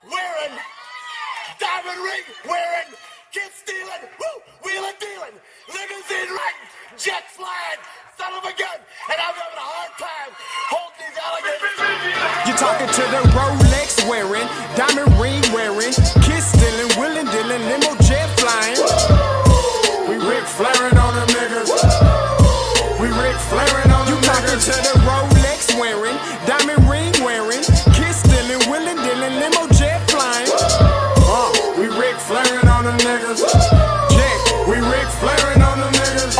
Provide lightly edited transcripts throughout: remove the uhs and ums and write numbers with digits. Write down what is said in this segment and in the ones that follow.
wearing, diamond ring wearing, kid stealing, wheeling dealing, limousine riding, jet flying, son of a gun, and I'm having a hard time holding these alligators. You're talking to the Rolex wearing, diamond ring wearing, kid stealing, wheeling dealing, limo jet flying. We Ric Flairing on them niggas. We Ric Flairing on them niggas. You talking to the Rolex wearing, diamond ring wearing, kid stealing, wheeling dealing, limo jet flying. We Ric Flairing on them niggas. Yeah, we Ric Flairing on them niggas.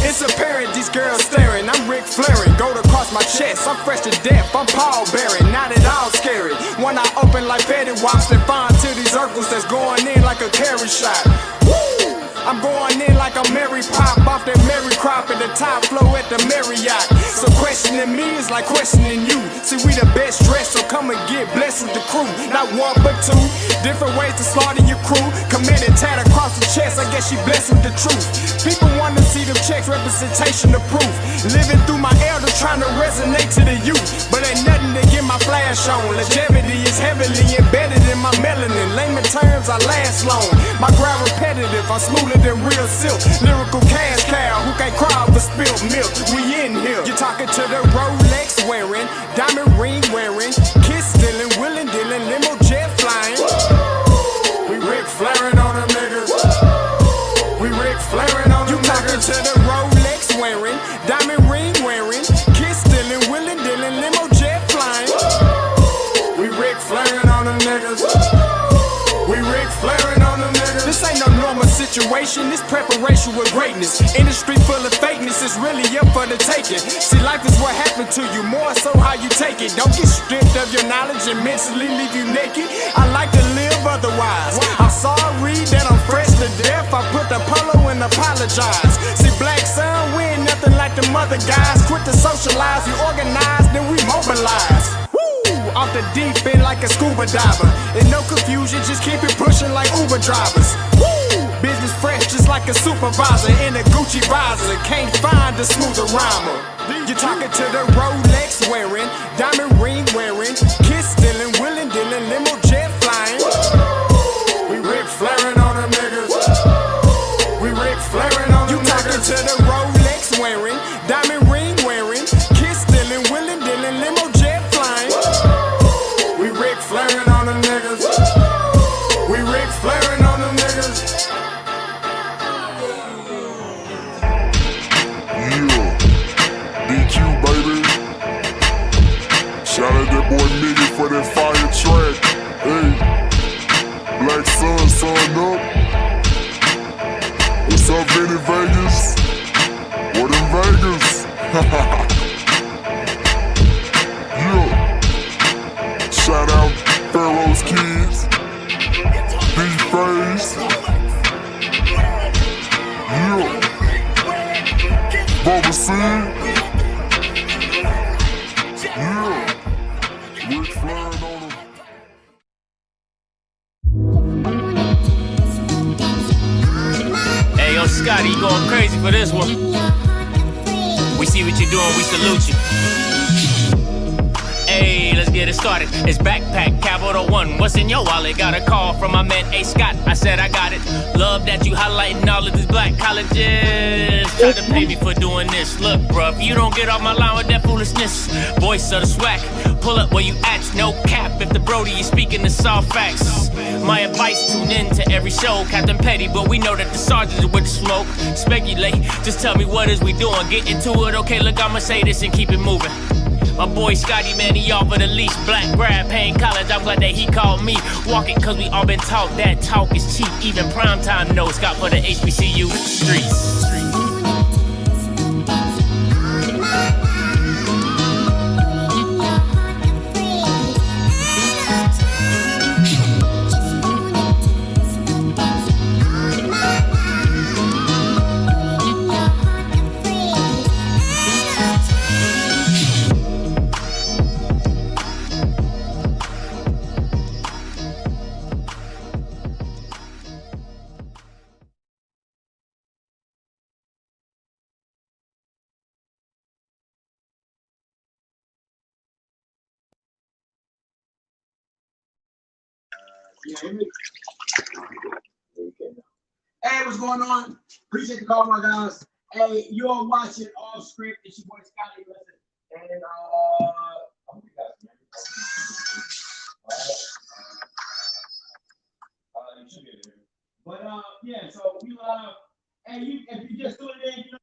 It's apparent these girls staring. I'm Ric Flairing, gold across my chest. I'm fresh to death, I'm Paul Bearing, not at all scary. One eye open like Betty Wops and find to these Urkels that's going in like a carry shot. Woo! I'm going in like a Mary Pop off that Mary Crop at the top flow at the Marriott. So questioning me is like questioning you. See, we the best dressed, so come and get blessed with the crew. Not one but two, different ways to slaughter your crew. Committed tat across the chest, I guess she blessed with the truth. People want to see them checks, representation of proof. Living through my elders, trying to resonate to the youth. But ain't nothing to get my flash on. Longevity is heavily embedded in my melanin. Layman terms, I last long. My grind repetitive, I'm smoother than real silk. Lyrical cash cow who can't cry over spilled milk. We in here. You're talking to the Rolex wearing, diamond ring wearing, kid stealing, wheeling dealing, limo jet flying. We Ric Flairing on them niggas. We Ric Flairing on them niggas. You talking to the Rolex wearing, diamond ring wearing, kid stealing, wheeling dealing, limo jet flying. We Ric Flairing on them niggas. We Ric Flairing on them niggas. This ain't no normal situation, this preparation with greatness. Industry full of fakeness, it's really up for the taking. See, life is what happened to you, more so how you take it. Don't get stripped of your knowledge and mentally leave you naked. I like to live otherwise. I'm sorry that I'm fresh to death. I put the polo and apologize. See, black son, we ain't nothing like the mother guys. Quit to socialize, we organize, then we mobilize. Off the deep end like a scuba diver. And no confusion, just keep it pushing like Uber drivers. Woo! Business fresh just like a supervisor in a Gucci visor. Can't find a smoother rhymer. You're talking to the Rolex wearing, diamond ring wearing, kid stealing, wheeling dealing, limo jet flying. We Ric Flairing on them niggas. We Ric Flairing on them niggas. You talking to the Rolex wearing, diamond ring wearing, kid stealing, wheeling dealing, limo jet flying. We Ric Flairing on them niggas. We Ric Flairing on them niggas. Yeah, DQ baby. Shout out that boy Nigga for that fire track. Hey, Black Sun, sun up. What's up, Vinny Vegas? What in Vegas? Yeah. Shout out Pharaoh's Kids, D-Phase, yeah, Bubba C, yeah, Ric Flairing on them. Hey, yo, Scotty, you going crazy for this one. We see what you're doing, we salute you. Hey, let's get it started. It's backpack, capital one. What's in your wallet? Got a call from my man A. Scott. I said I got it. Love that you highlighting all of these black colleges. Try to pay me for doing this. Look, bruh, if you don't get off my line with that foolishness, voice of the SWAC, pull up where you at, no cap. If the Brody is speaking the soft facts, my advice, tune in to every show. Captain Petty, but we know that the sergeants are with the smoke. Speculate, just tell me what is we doing. Get into it, okay, look, I'ma say this and keep it moving. My boy Scotty, man, he offered the least. Black grad, paying college, I'm glad that he called me. Walking cause we all been taught that talk is cheap. Even primetime knows Scott for the HBCU streets. Hey, what's going on? Appreciate the call, my guys. Hey, you all watching Off Script. It's your boy Scotty. And I hope you guys remember. You should be there. But yeah, so we hey, if you just doing it, you know.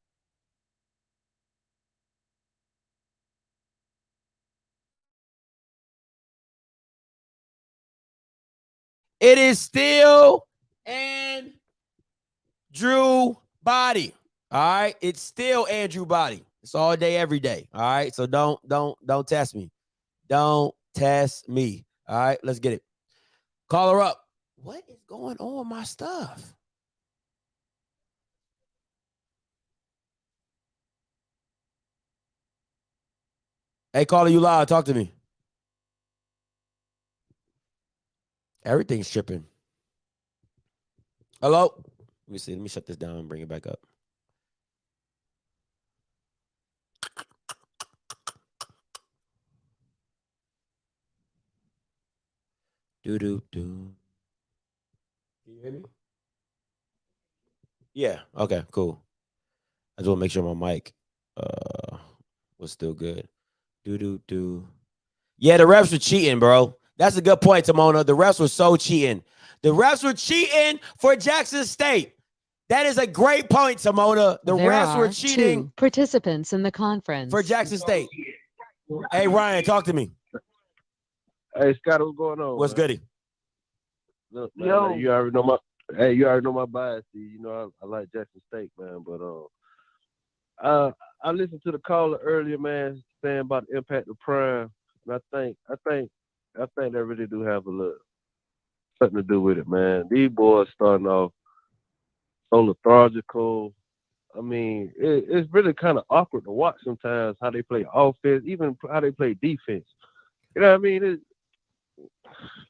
It is still Andrew Body. All right. It's still Andrew Body. It's all day, every day. All right. So don't test me. Don't test me. All right. Let's get it. Call her up. What is going on with my stuff? Hey, caller, you loud. Talk to me. Everything's tripping. Hello? Let me see. Let me shut this down and bring it back up. Do. Can you hear me? Yeah. Okay, cool. I just want to make sure my mic was still good. Do. Yeah, the refs were cheating, bro. That's a good point, Timona. The refs were so cheating. The refs were cheating for Jackson State. That is a great point, Timona. The refs were cheating. 2 participants in the conference For Jackson State. Hey, Ryan, talk to me. Hey, Scott, what's going on? What's goody? Look, man, you already know my bias. You know, I like Jackson State, man. But I listened to the caller earlier, man, saying about the impact of prime. And I think they really do have a little something to do with it, man. These boys starting off so lethargical. I mean, it's really kind of awkward to watch sometimes how they play offense, even how they play defense. You know what I mean?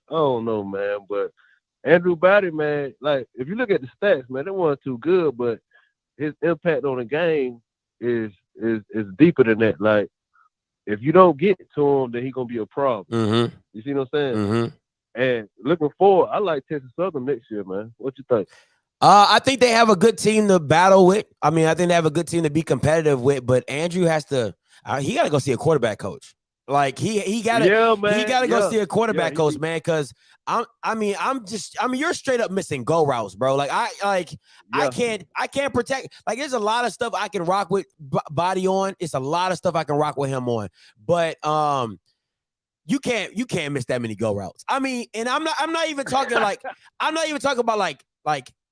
I don't know, man, but Andrew Body, man, like, if you look at the stats, man, they weren't too good, but his impact on the game is deeper than that. Like, if you don't get to him, then he's going to be a problem. Mm-hmm. You see what I'm saying? Mm-hmm. And looking forward, I like Texas Southern next year, man. What you think? I think they have a good team to battle with. I mean, I think they have a good team to be competitive with, but Andrew has to he got to go see a quarterback coach. Like he got to go see a quarterback coach, man, because you're straight up missing go routes, bro. Like I can't protect. Like, there's a lot of stuff I can rock with Body on. It's a lot of stuff I can rock with him on, but you can't miss that many go routes. I mean, and I'm not even talking like about like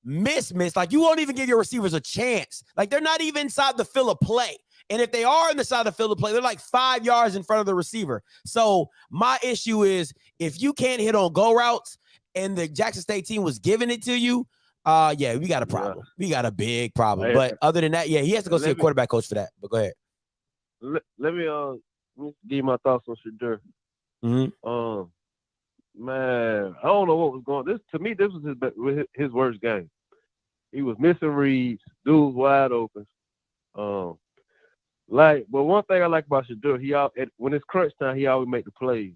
miss. Like, you won't even give your receivers a chance. Like, they're not even inside the field of play. And if they are in the side of the field of play, they're like 5 yards in front of the receiver. So my issue is, if you can't hit on go routes and the Jackson State team was giving it to you, yeah, we got a problem. Yeah. We got a big problem. But other than that, yeah, he has to go see a quarterback coach for that. But go ahead. Let me give you my thoughts on Shadur. Mm-hmm. Man, I don't know what was going on. This was his worst game. He was missing reads. Dude was wide open. But one thing I like about Shadur, when it's crunch time, he always make the plays.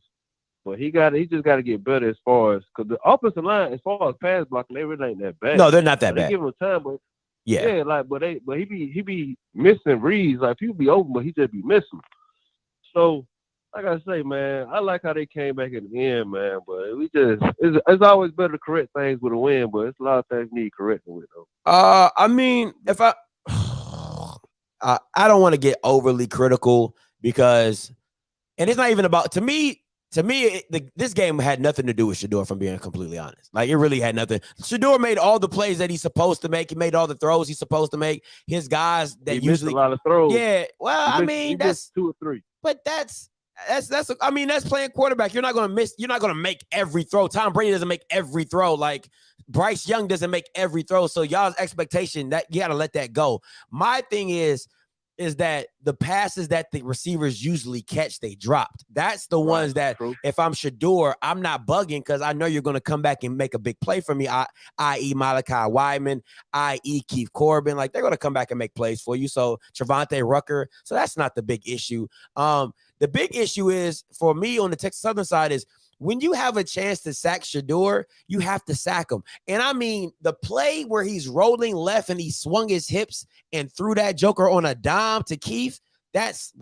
But he just got to get better as far as, because the offensive line, as far as pass blocking, they really ain't that bad. No, they're not that bad. They give him time, but yeah, but he be missing reads. Like, people be open, but he just be missing. So, like I say, man, I like how they came back in the end, man. But it's always better to correct things with a win, but it's a lot of things need correcting with, though. I mean, if I don't want to get overly critical, because, and it's not even about, to me, this game had nothing to do with Shadur, if I'm being completely honest. Like, it really had nothing. Shadur made all the plays that he's supposed to make. He made all the throws he's supposed to make. His guys that he missed a lot of throws. Yeah, well, that's 2 or 3. But that's playing quarterback. You're not going to make every throw. Tom Brady doesn't make every throw. Like, Bryce Young doesn't make every throw. So y'all's expectation, that you got to let that go. My thing is that the passes that the receivers usually catch, they dropped. That's the ones that, if I'm Shadur, I'm not bugging, because I know you're going to come back and make a big play for me, i.e. Malachi Wyman, i.e. Keith Corbin. Like, they're going to come back and make plays for you. So Trevante Rucker. So that's not the big issue. The big issue is, for me, on the Texas Southern side, is when you have a chance to sack Shedeur, you have to sack him. And I mean, the play where he's rolling left and he swung his hips and threw that joker on a dime to Keith, that's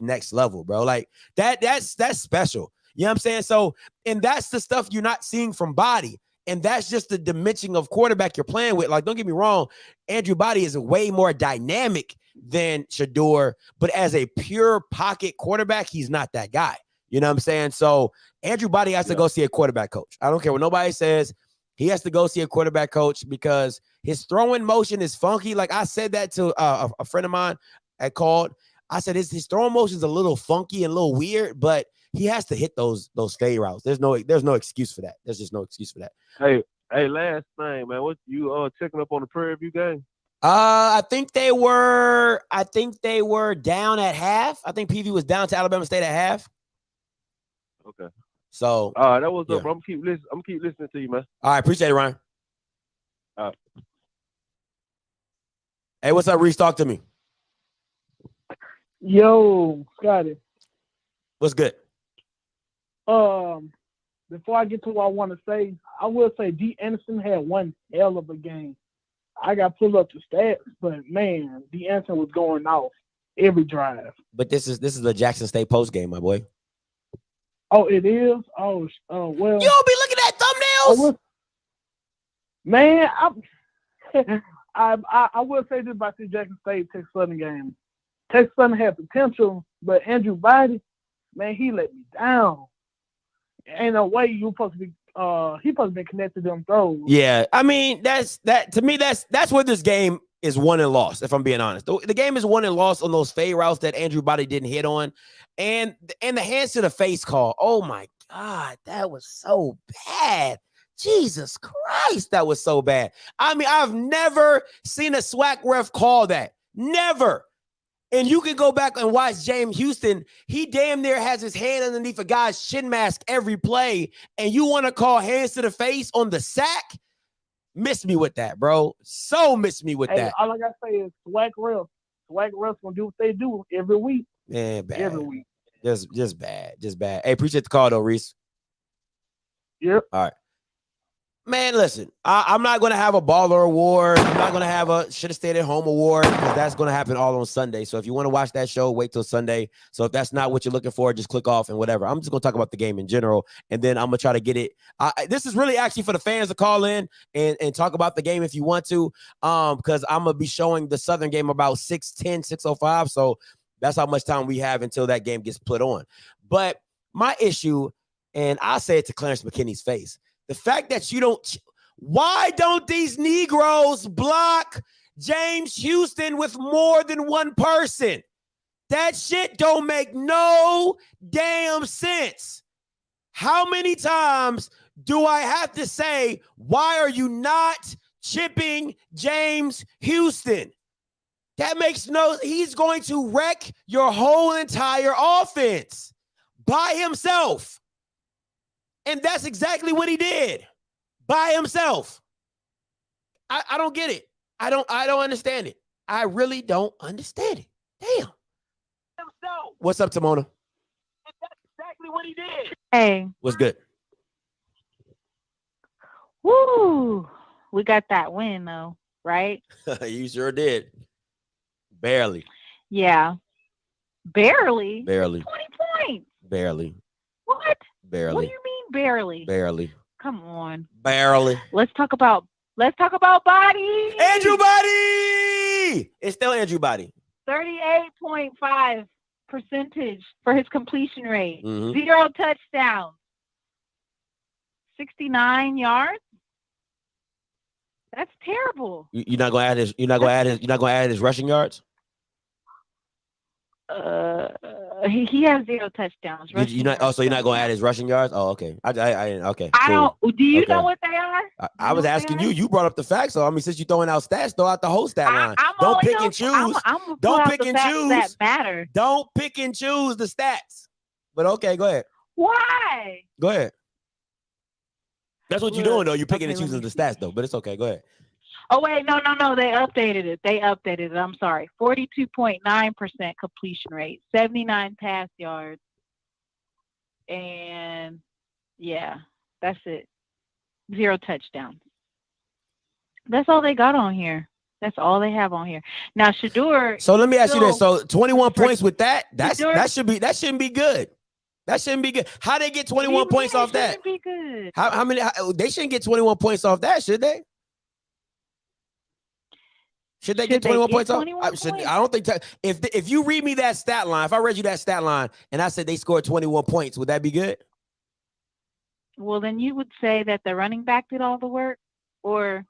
next level, bro. Like that's special. You know what I'm saying? So, and that's the stuff you're not seeing from Body. And that's just the dimension of quarterback you're playing with. Like, don't get me wrong, Andrew Body is way more dynamic than Shedeur, but as a pure pocket quarterback, he's not that guy. You know what I'm saying? So Andrew Body has to go see a quarterback coach. I don't care what nobody says. He has to go see a quarterback coach because his throwing motion is funky. Like I said that to a friend of mine I called. I said his throwing motion is a little funky and a little weird, but he has to hit those fade routes. There's no excuse for that. There's just no excuse for that. Hey, last thing, man. What you checking up on the Prairie View game? I think they were down at half. I think PV was down to Alabama State at half. Okay. So that was up, bro. I'm keep listening to you, man. All right, appreciate it, Ryan. All right. Hey, what's up, Reese? Talk to me. Yo, Scotty. What's good? Before I get to what I want to say, I will say D. Anderson had one hell of a game. I got pulled up the stats, but man, D. Anderson was going off every drive. But this is the Jackson State post game, my boy. Oh, it is? Oh, well. You don't be looking at thumbnails? Man, I will say this about the Jackson State Texas Southern game. Texas Southern had potential, but Andrew Body, man, he let me down. Ain't no way you supposed to be he supposed to be connected to them throws. Yeah, I mean to me that's where this game is won and lost, if I'm being honest. The game is won and lost on those fade routes that Andrew Body didn't hit on. And the hands to the face call. Oh my God, that was so bad. Jesus Christ, that was so bad. I mean, I've never seen a SWAC ref call that. Never. And you can go back and watch James Houston. He damn near has his hand underneath a guy's shin mask every play. And you want to call hands to the face on the sack? Miss me with that, bro. So miss me with that. All I got to say is SWAC refs. SWAC refs going to do what they do every week. Man, bad. Every week. Just bad. Just bad. Hey, appreciate the call, though, Reese. Yep. All right. Man, listen, I'm not going to have a baller award. I'm not going to have a should have stayed at home award because that's going to happen all on Sunday. So if you want to watch that show, wait till Sunday. So if that's not what you're looking for, just click off and whatever. I'm just going to talk about the game in general, and then I'm going to try to get it. This is really actually for the fans to call in and talk about the game if you want to, because I'm going to be showing the Southern game about 6:10, 6:05. So that's how much time we have until that game gets put on. But my issue, and I'll say it to Clarence McKinney's face, the fact that why don't these Negroes block James Houston with more than one person? That shit don't make no damn sense. How many times do I have to say, why are you not chipping James Houston? That makes he's going to wreck your whole entire offense by himself. And that's exactly what he did by himself. I don't get it. I don't understand it. I really don't understand it. Damn. What's up, Timona? That's exactly what he did. Hey. What's good? Woo. We got that win, though, right? You sure did. Barely. Yeah. Barely? Barely. 20 points. Barely. What? Barely. What do you mean barely? Barely. Come on. Barely. Let's talk about Body. Andrew Body. It's still Andrew Body. 38.5% for his completion rate. Mm-hmm. 0 touchdowns. 69 yards. That's terrible. You're not gonna add his. You're not gonna add his rushing yards. He has 0 touchdowns. You're not going to add his rushing yards? Oh, okay. Okay. I cool. don't. Do you know what they are? I was asking you. You brought up the facts, so I mean, since you're throwing out stats, throw out the whole stat line. Don't pick and choose. Don't pick and choose. That matter. Don't pick and choose the stats. But okay, go ahead. Why? Go ahead. That's what you're doing, though. You're picking and choosing the stats, though. But it's okay. Go ahead. Oh, wait. No. They updated it. I'm sorry. 42.9% completion rate, 79 pass yards, and Yeah, that's it. 0 touchdowns. That's all they got on here. That's all they have on here. Now, Shador. So let me ask you this. So 21 points with that, Shador, that shouldn't be good. That shouldn't be good. How they get 21 points off that? Shouldn't be good. How many? They shouldn't get 21 points off that, should they? Should they get 21 points off? I don't think. If you read me that stat line, if I read you that stat line and I said they scored 21 points, would that be good? Well, then you would say that the running back did all the work, or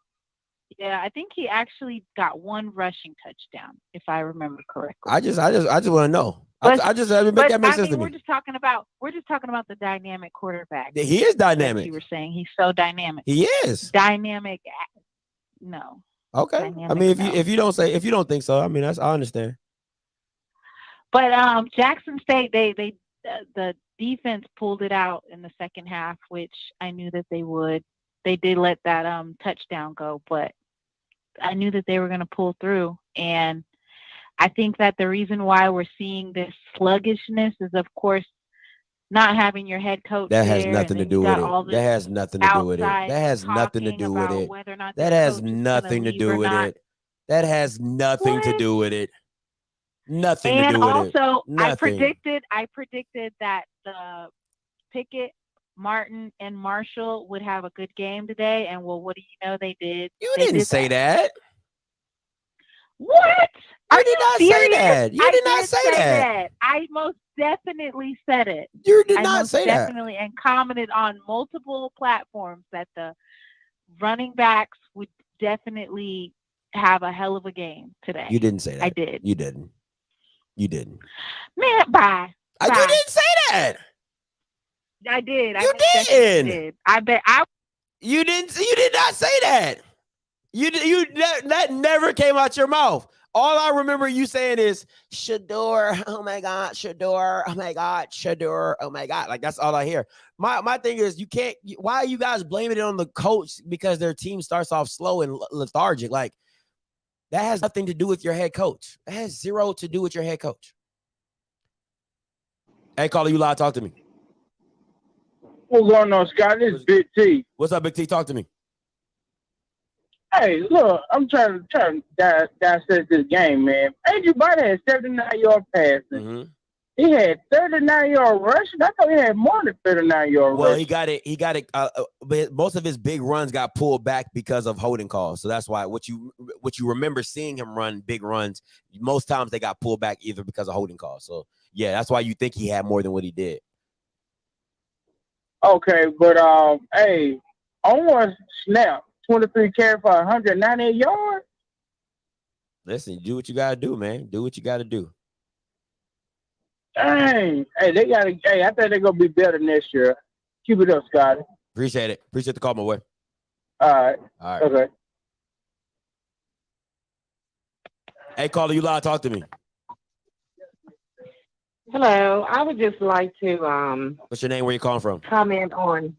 yeah, I think he actually got 1 rushing touchdown, if I remember correctly. I just want to know. I mean, that makes sense to me. We're just talking about the dynamic quarterback. He is dynamic. You were saying he's so dynamic. He is dynamic. No. Okay. Dynamic, I mean, if you don't think so, I mean, I understand. But Jackson State, the defense pulled it out in the second half, which I knew that they would. They did let that touchdown go, but I knew that they were going to pull through. And I think that the reason why we're seeing this sluggishness is, of course, not having your head coach. That has nothing to do with it. That has nothing to do with it. That has nothing to do with it. That has nothing to do with it. That has nothing to do with it. Nothing to do with it. And also, Nothing. I predicted that the Pickett, Martin, and Marshall would have a good game today. And well, what do you know? They did. You didn't say that. What? You did not say that. You did not say that. I most definitely said it. You did not say that. Definitely, and commented on multiple platforms that the running backs would definitely have a hell of a game today. You didn't say that. I did. You didn't. You didn't. Man, bye. You didn't say that. I did. You did. I bet I. You didn't. You did not say that. That never came out your mouth. All I remember you saying is Shador. Oh my God, Shador. Oh my God, Shador. Oh my God. Like, that's all I hear. My thing is, you can't. Why are you guys blaming it on the coach because their team starts off slow and lethargic? Like, that has nothing to do with your head coach. That has 0 to do with your head coach. Hey, caller, you live. Talk to me. What's going on, Scott? This is Big T. What's up, Big T? Talk to me. Hey, look, I'm trying to dissect this game, man. Andrew Body had 79-yard passing. Mm-hmm. He had 39-yard rushing. I thought he had more than 39-yard rushing. Well, he got it. But most of his big runs got pulled back because of holding calls. So that's why what you remember seeing him run big runs, most times they got pulled back either because of holding calls. So yeah, that's why you think he had more than what he did. Okay, but hey, on one snap, 23 carry for 198 yards. Listen, do what you gotta do, man. Do what you gotta do. Dang. Hey, they gotta. Hey, I think they're gonna be better next year. Keep it up, Scotty. Appreciate it. Appreciate the call, my boy. All right. All right. Okay. Hey, caller, you live. Talk to me. Hello. I would just like to What's your name? Where you calling from? comment on.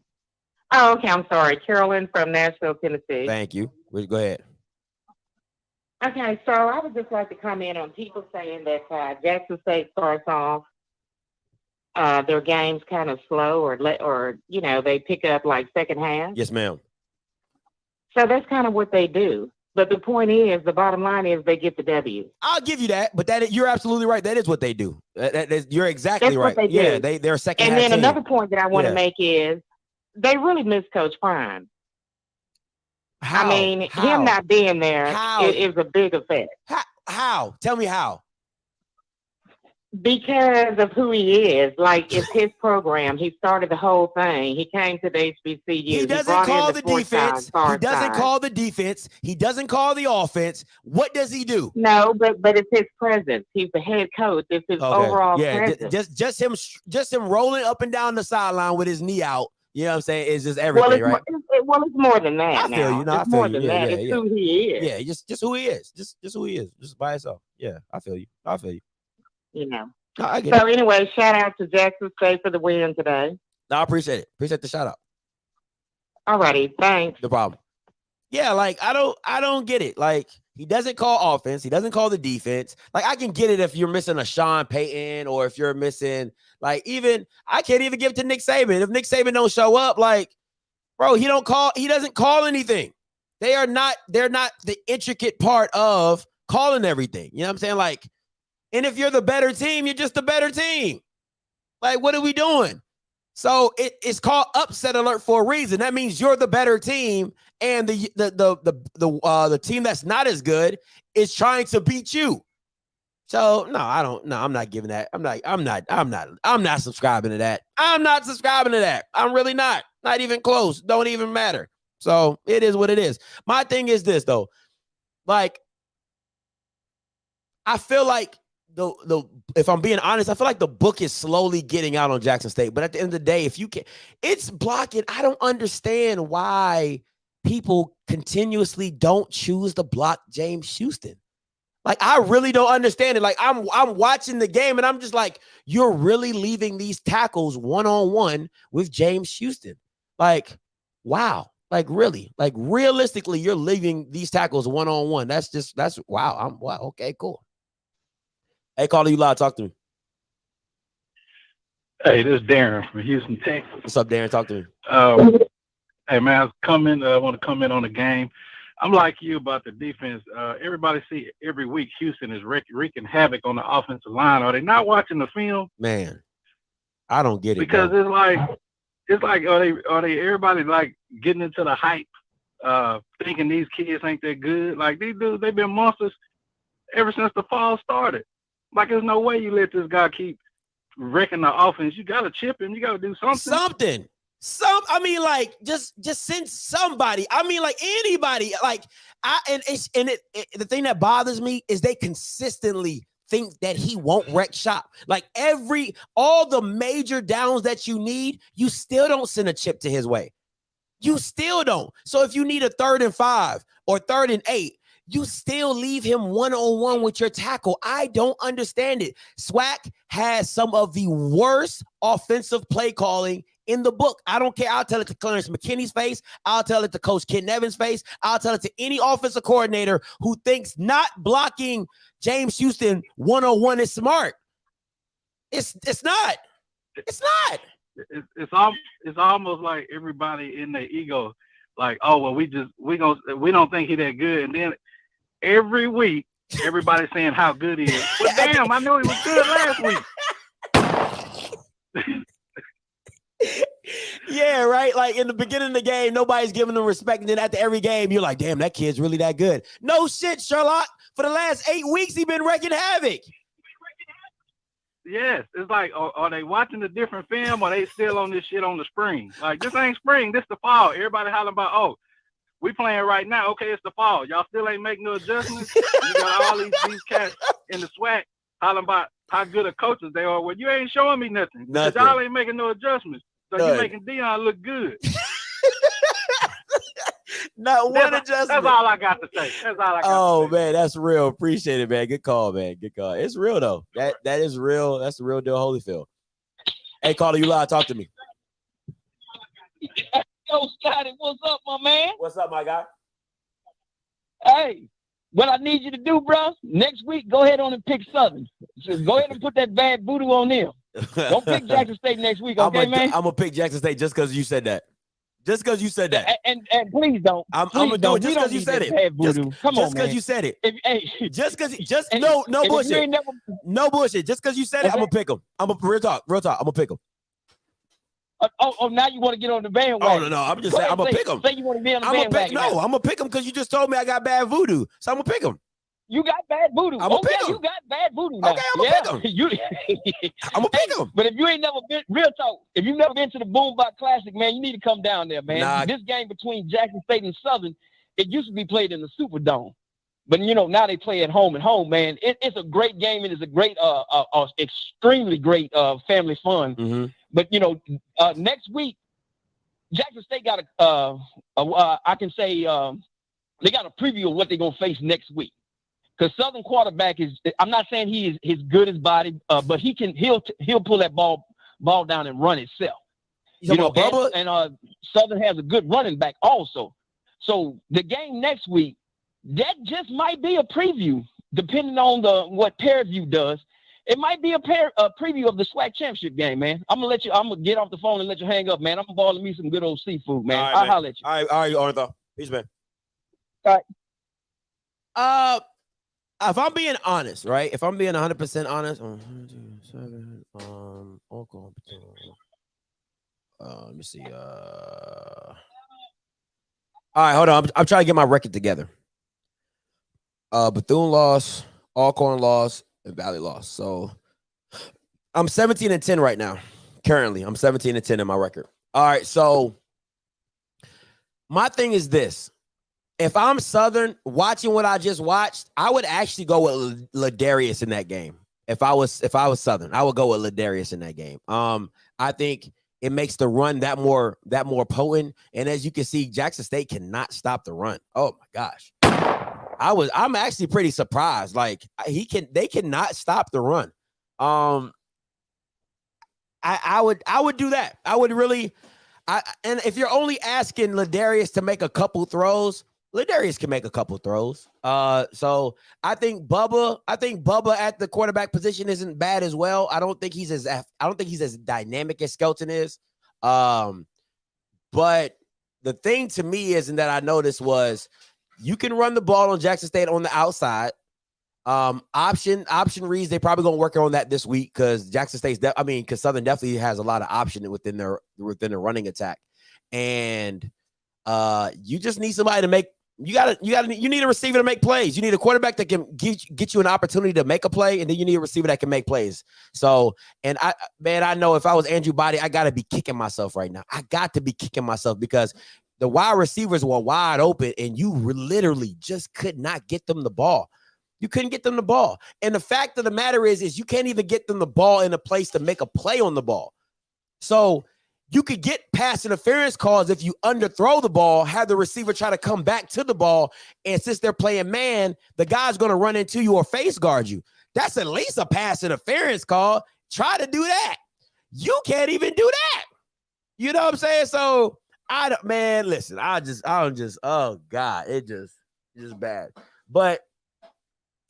Oh, okay. I'm sorry, Carolyn from Nashville, Tennessee. Thank you. Go ahead. Okay, so I would just like to comment on people saying that Jackson State starts off their games kind of slow, or they pick up like second half. Yes, ma'am. So that's kind of what they do. But the point is, the bottom line is they get the W. I'll give you that, but you're absolutely right. That is what they do. You're exactly That's right. What they Yeah, do. they're second and half then team. Another point that I want to make is they really miss Coach Prime. How? I mean, him not being there is a big effect. How? Tell me how. Because of who he is. Like, it's his program. He started the whole thing. He came to the HBCU. He doesn't call the defense. He doesn't call the defense. He doesn't call the offense. What does he do? No, but it's his presence. He's the head coach. It's his overall presence. Just him rolling up and down the sideline with his knee out. You know what I'm saying? It's just everything, right? It's more than that. I feel you. No, it's more than that. It's who he is. Yeah, just who he is. Just who he is. Just by himself. Yeah, I feel you. You know. I get so it. Anyway, shout out to Jackson State for the win today. No, I appreciate it. Appreciate the shout out. All righty, thanks. No problem. Yeah, like I don't get it. Like, He doesn't call offense. He doesn't call the defense. Like, I can get it if you're missing a Sean Payton or if you're missing, like, even I can't even give it to Nick Saban. If Nick Saban don't show up, like, bro, he doesn't call anything. They're not the intricate part of calling everything. You know what I'm saying? Like, and if you're the better team, you're just the better team. Like, what are we doing? So it's called upset alert for a reason. That means you're the better team, and the team that's not as good is trying to beat you. So I'm not giving that. I'm not subscribing to that. I'm not subscribing to that. I'm really not. Not even close. Don't even matter. So it is what it is. My thing is this though. Like, I feel like if I'm being honest, I feel like the book is slowly getting out on Jackson State. But at the end of the day, if you can, it's blocking. I don't understand why people continuously don't choose to block James Houston. Like, I really don't understand it. Like, I'm watching the game and I'm just like, you're really leaving these tackles one-on-one with James Houston. Like, wow. Like, really, like, realistically, you're leaving these tackles one-on-one. That's wow. Wow. Okay, cool. Hey, Caller, you live. Talk to me. Hey, this is Darren from Houston, Texas. What's up, Darren? Talk to me. Hey, man, I want to comment on the game. I'm like you about the defense. Everybody see every week Houston is wreaking havoc on the offensive line. Are they not watching the film? Man, I don't get it. Because it's like are they everybody like getting into the hype, thinking these kids ain't that good? Like, these dudes, they've been monsters ever since the fall started. Like, there's no way you let this guy keep wrecking the offense. You got to chip him. You got to do something. I mean, like, just send somebody. I mean, like, anybody. Like, the thing that bothers me is they consistently think that he won't wreck shop. Like, all the major downs that you need, you still don't send a chip to his way. You still don't. So if you need a 3rd and 5 or 3rd and 8, you still leave him one-on-one with your tackle. I don't understand it. SWAC has some of the worst offensive play calling in the book. I don't care. I'll tell it to Clarence McKinney's face. I'll tell it to Coach Ken Nevin's face. I'll tell it to any offensive coordinator who thinks not blocking James Houston one-on-one is smart. It's not. It's not. It's almost like everybody in their ego, like, oh well, we don't think he that good, and then every week everybody's saying how good he is. But damn, I knew he was good last week. Yeah, right. Like, in the beginning of the game, nobody's giving them respect, and then after every game, you're like, damn, that kid's really that good. No shit, Sherlock. For the last 8 weeks, he's been wrecking havoc. Yes, it's like, are they watching a different film, or they still on this shit on the spring? Like, this ain't spring, this the fall. Everybody hollering about, oh, we playing right now. Okay, it's the fall. Y'all still ain't making no adjustments. You got all these cats in the SWAC hollering about how good of coaches they are. Well, you ain't showing me nothing. Because y'all ain't making no adjustments. So you're making Dion look good. Not one adjustment. That's all I got to say. Oh, man, that's real. Appreciate it, man. Good call, man. Good call. It's real, though. That is real. That's the real deal, Holyfield. Hey, Caller, you live. Talk to me. Yo, Scotty, what's up, my man? What's up, my guy? Hey, what I need you to do, bro, next week, go ahead on and pick Southern. So go ahead and put that bad voodoo on them. Don't pick Jackson State next week, okay, man? I'm going to pick Jackson State just because you said that. Just because you said that. And please don't. I'm going to do it just because you said it. Come on, just because you said it. No bullshit. No bullshit. Just because you said it, I'm going to pick them. Real talk. I'm going to pick them. Oh, now you want to get on the bandwagon. Oh, no. I'm just saying, I'm going to pick them. Say you want to be on the bandwagon. I'm going to pick them because you just told me I got bad voodoo. So I'm going to pick them. You got bad voodoo. I'm going to pick them. You got bad voodoo now. Okay, I'm going to pick them. I'm going to pick them. But if you ain't never been, real talk, if you've never been to the Boombox Classic, man, you need to come down there, man. Nah. This game between Jackson State and Southern, it used to be played in the Superdome. But, now they play at home, man. It's a great game, and it's a great, extremely great family fun. Mm-hmm. But, next week, Jackson State got I can say they got a preview of what they're going to face next week. Because Southern quarterback I'm not saying he is as good as body, but he'll pull that ball down and run itself. And Southern has a good running back also. So the game next week, that just might be a preview, depending on what Pairview does. It might be a preview of the SWAC Championship game, man. I'm gonna get off the phone and let you hang up, man. I'm balling me some good old seafood, man. I'll holler at you. All right, Arthur. Peace, man. All right. If I'm being honest, right? If I'm being 100% honest, let me see. All right, hold on. I'm trying to get my record together. Bethune lost, Alcorn lost, and Valley lost. So I'm 17-10 right now. Currently, I'm 17-10 in my record. All right, so my thing is this. If I'm Southern, watching what I just watched, I would actually go with Ladarius in that game. If I was Southern, I would go with Ladarius in that game. I think it makes the run that more potent. And as you can see, Jackson State cannot stop the run. Oh my gosh. I'm actually pretty surprised. Like they cannot stop the run. I would do that. I would really and if you're only asking Ladarius to make a couple throws, Ladarius can make a couple throws. So I think Bubba at the quarterback position isn't bad as well. I don't think he's as dynamic as Skelton is. But the thing to me is, and that I noticed was, you can run the ball on Jackson State on the outside. Option reads, they probably gonna work on that this week because Jackson State's because Southern definitely has a lot of option within their running attack. And you just need somebody to make. You need a receiver to make plays. You need a quarterback that can get you an opportunity to make a play, and then you need a receiver that can make plays. So, and I know if I was Andrew Body, I got to be kicking myself right now. I got to be kicking myself because the wide receivers were wide open, and you literally just could not get them the ball. You couldn't get them the ball. And the fact of the matter is you can't even get them the ball in a place to make a play on the ball. So you could get pass interference calls if you underthrow the ball, have the receiver try to come back to the ball, and since they're playing man, the guy's going to run into you or face guard you. That's at least a pass interference call. Try to do that. You can't even do that. You know what I'm saying? So oh God, it's just bad. But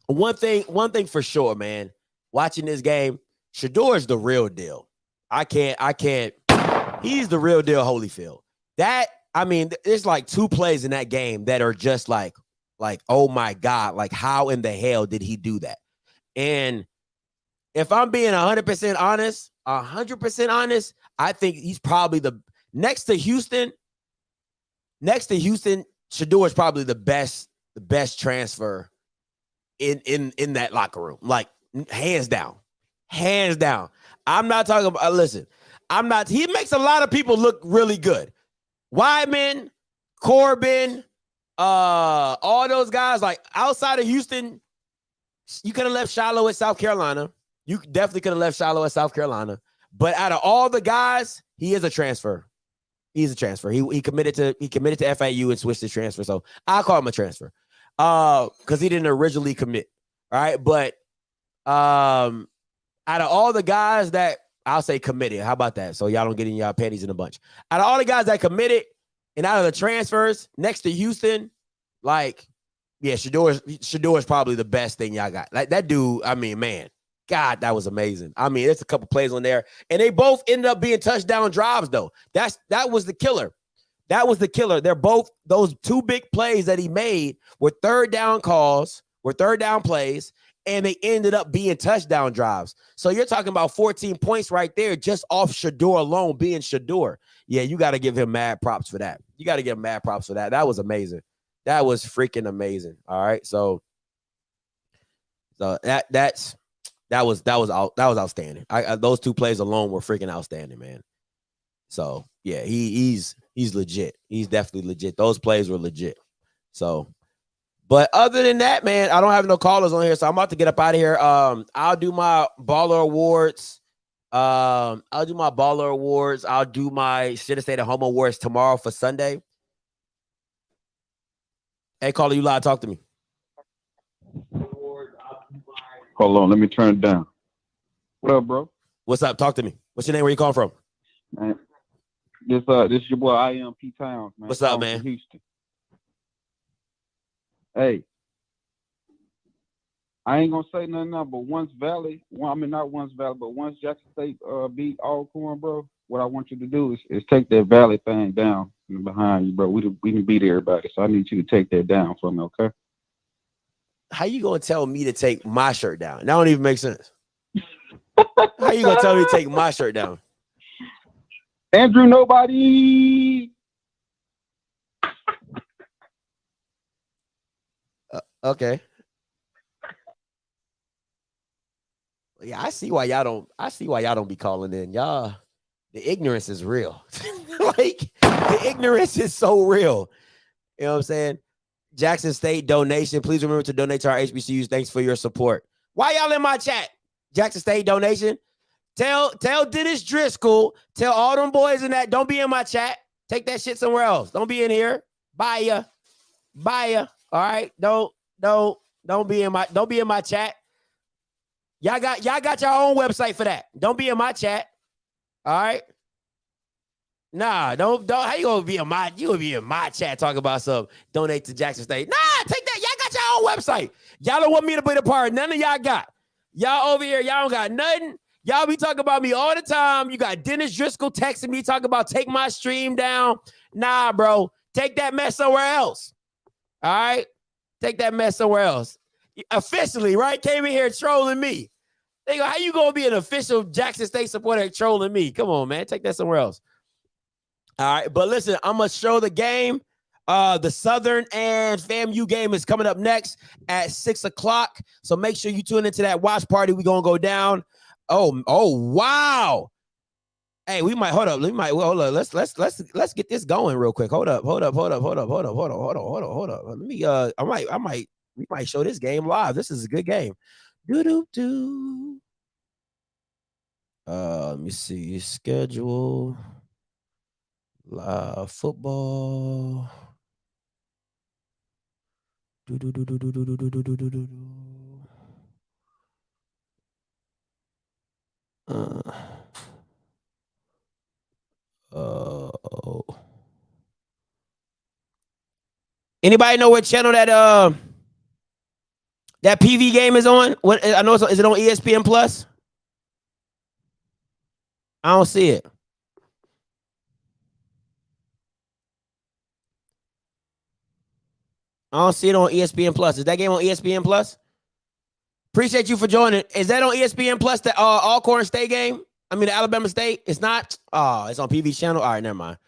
one thing for sure, man, watching this game, Shedeur is the real deal. I can't. He's the real deal, Holyfield. There's like two plays in that game that are just like, oh my God, like how in the hell did he do that? And if I'm being 100% honest, I think he's probably next to Houston, Shedeur is probably the best transfer in that locker room. Like hands down. I'm not talking about, listen, he makes a lot of people look really good. Weidman, Corbin, all those guys, like outside of Houston, you could have left Shiloh at South Carolina. You definitely could have left Shiloh at South Carolina. But out of all the guys, he is a transfer. He's a transfer. He committed to FAU and switched to transfer. So I'll call him a transfer. Because he didn't originally commit. All right. But out of all the guys that I'll say committed. How about that? So y'all don't get in y'all panties in a bunch. Out of all the guys that committed and out of the transfers next to Houston, like, yeah, Shedeur is probably the best thing y'all got. Like that dude, man, God, that was amazing. There's a couple plays on there. And they both ended up being touchdown drives, though. That was the killer. That was the killer. They're both, those two big plays that he made were third down calls, were third down plays, and they ended up being touchdown drives. So you're talking about 14 points right there just off Shedeur alone being Shedeur. Yeah, you got to give him mad props for that. You got to give him mad props for that. That was amazing. That was freaking amazing. All right. So that was outstanding. Those two plays alone were freaking outstanding, man. So yeah, he's legit. He's definitely legit. Those plays were legit. So, but other than that, man, I don't have no callers on here, so I'm about to get up out of here. I'll do my baller awards. I'll do my Should Have Stayed at Home awards tomorrow for Sunday. Hey, caller, you live? Talk to me. Hold on, let me turn it down. What up, bro? What's up? Talk to me. What's your name? Where you calling from? Man, this is your boy IMP Towns, man. What's up, man? Houston. Hey, Hey, I ain't gonna say nothing now, but once Jackson State beat Alcorn, bro, what I want you to do is take that Valley thing down behind you, bro. We didn't beat everybody, so I need you to take that down for me, okay? How you gonna tell me to take my shirt down? That don't even make sense. How you gonna tell me to take my shirt down? Andrew, nobody. Okay. Yeah, I see why y'all don't be calling in. Y'all, the ignorance is real. Like, the ignorance is so real. You know what I'm saying? Jackson State donation. Please remember to donate to our HBCUs. Thanks for your support. Why y'all in my chat? Jackson State donation. Tell Dennis Driscoll, tell all them boys in that, don't be in my chat. Take that shit somewhere else. Don't be in here. Bye ya. All right. Don't be in my chat. Y'all got your own website for that. Don't be in my chat. All right. Nah, don't. How you gonna be in my chat talking about something? Donate to Jackson State. Nah, take that. Y'all got your own website. Y'all don't want me to be the part. None of y'all got. Y'all over here, y'all don't got nothing. Y'all be talking about me all the time. You got Dennis Driscoll texting me talking about take my stream down. Nah, bro. Take that mess somewhere else. All right? Take that mess somewhere else. Officially, right? Came in here trolling me. They go, how you gonna be an official Jackson State supporter trolling me? Come on, man. Take that somewhere else. All right, but listen, I'm gonna show the game. The Southern and FAMU game is coming up next at 6:00. So make sure you tune into that watch party. We're gonna go down. Oh, wow. Hey, we might hold up. Let's get this going real quick. Hold up. Let me we might show this game live. This is a good game. Let me see schedule. Football. Anybody know what channel that PV game is on? What I know, is it on ESPN Plus? I don't see it. I don't see it on ESPN Plus. Is that game on ESPN Plus? Appreciate you for joining. Is that on ESPN Plus, the Alcorn State game? I mean, the Alabama State? It's not? Oh, it's on PV channel? All right, never mind.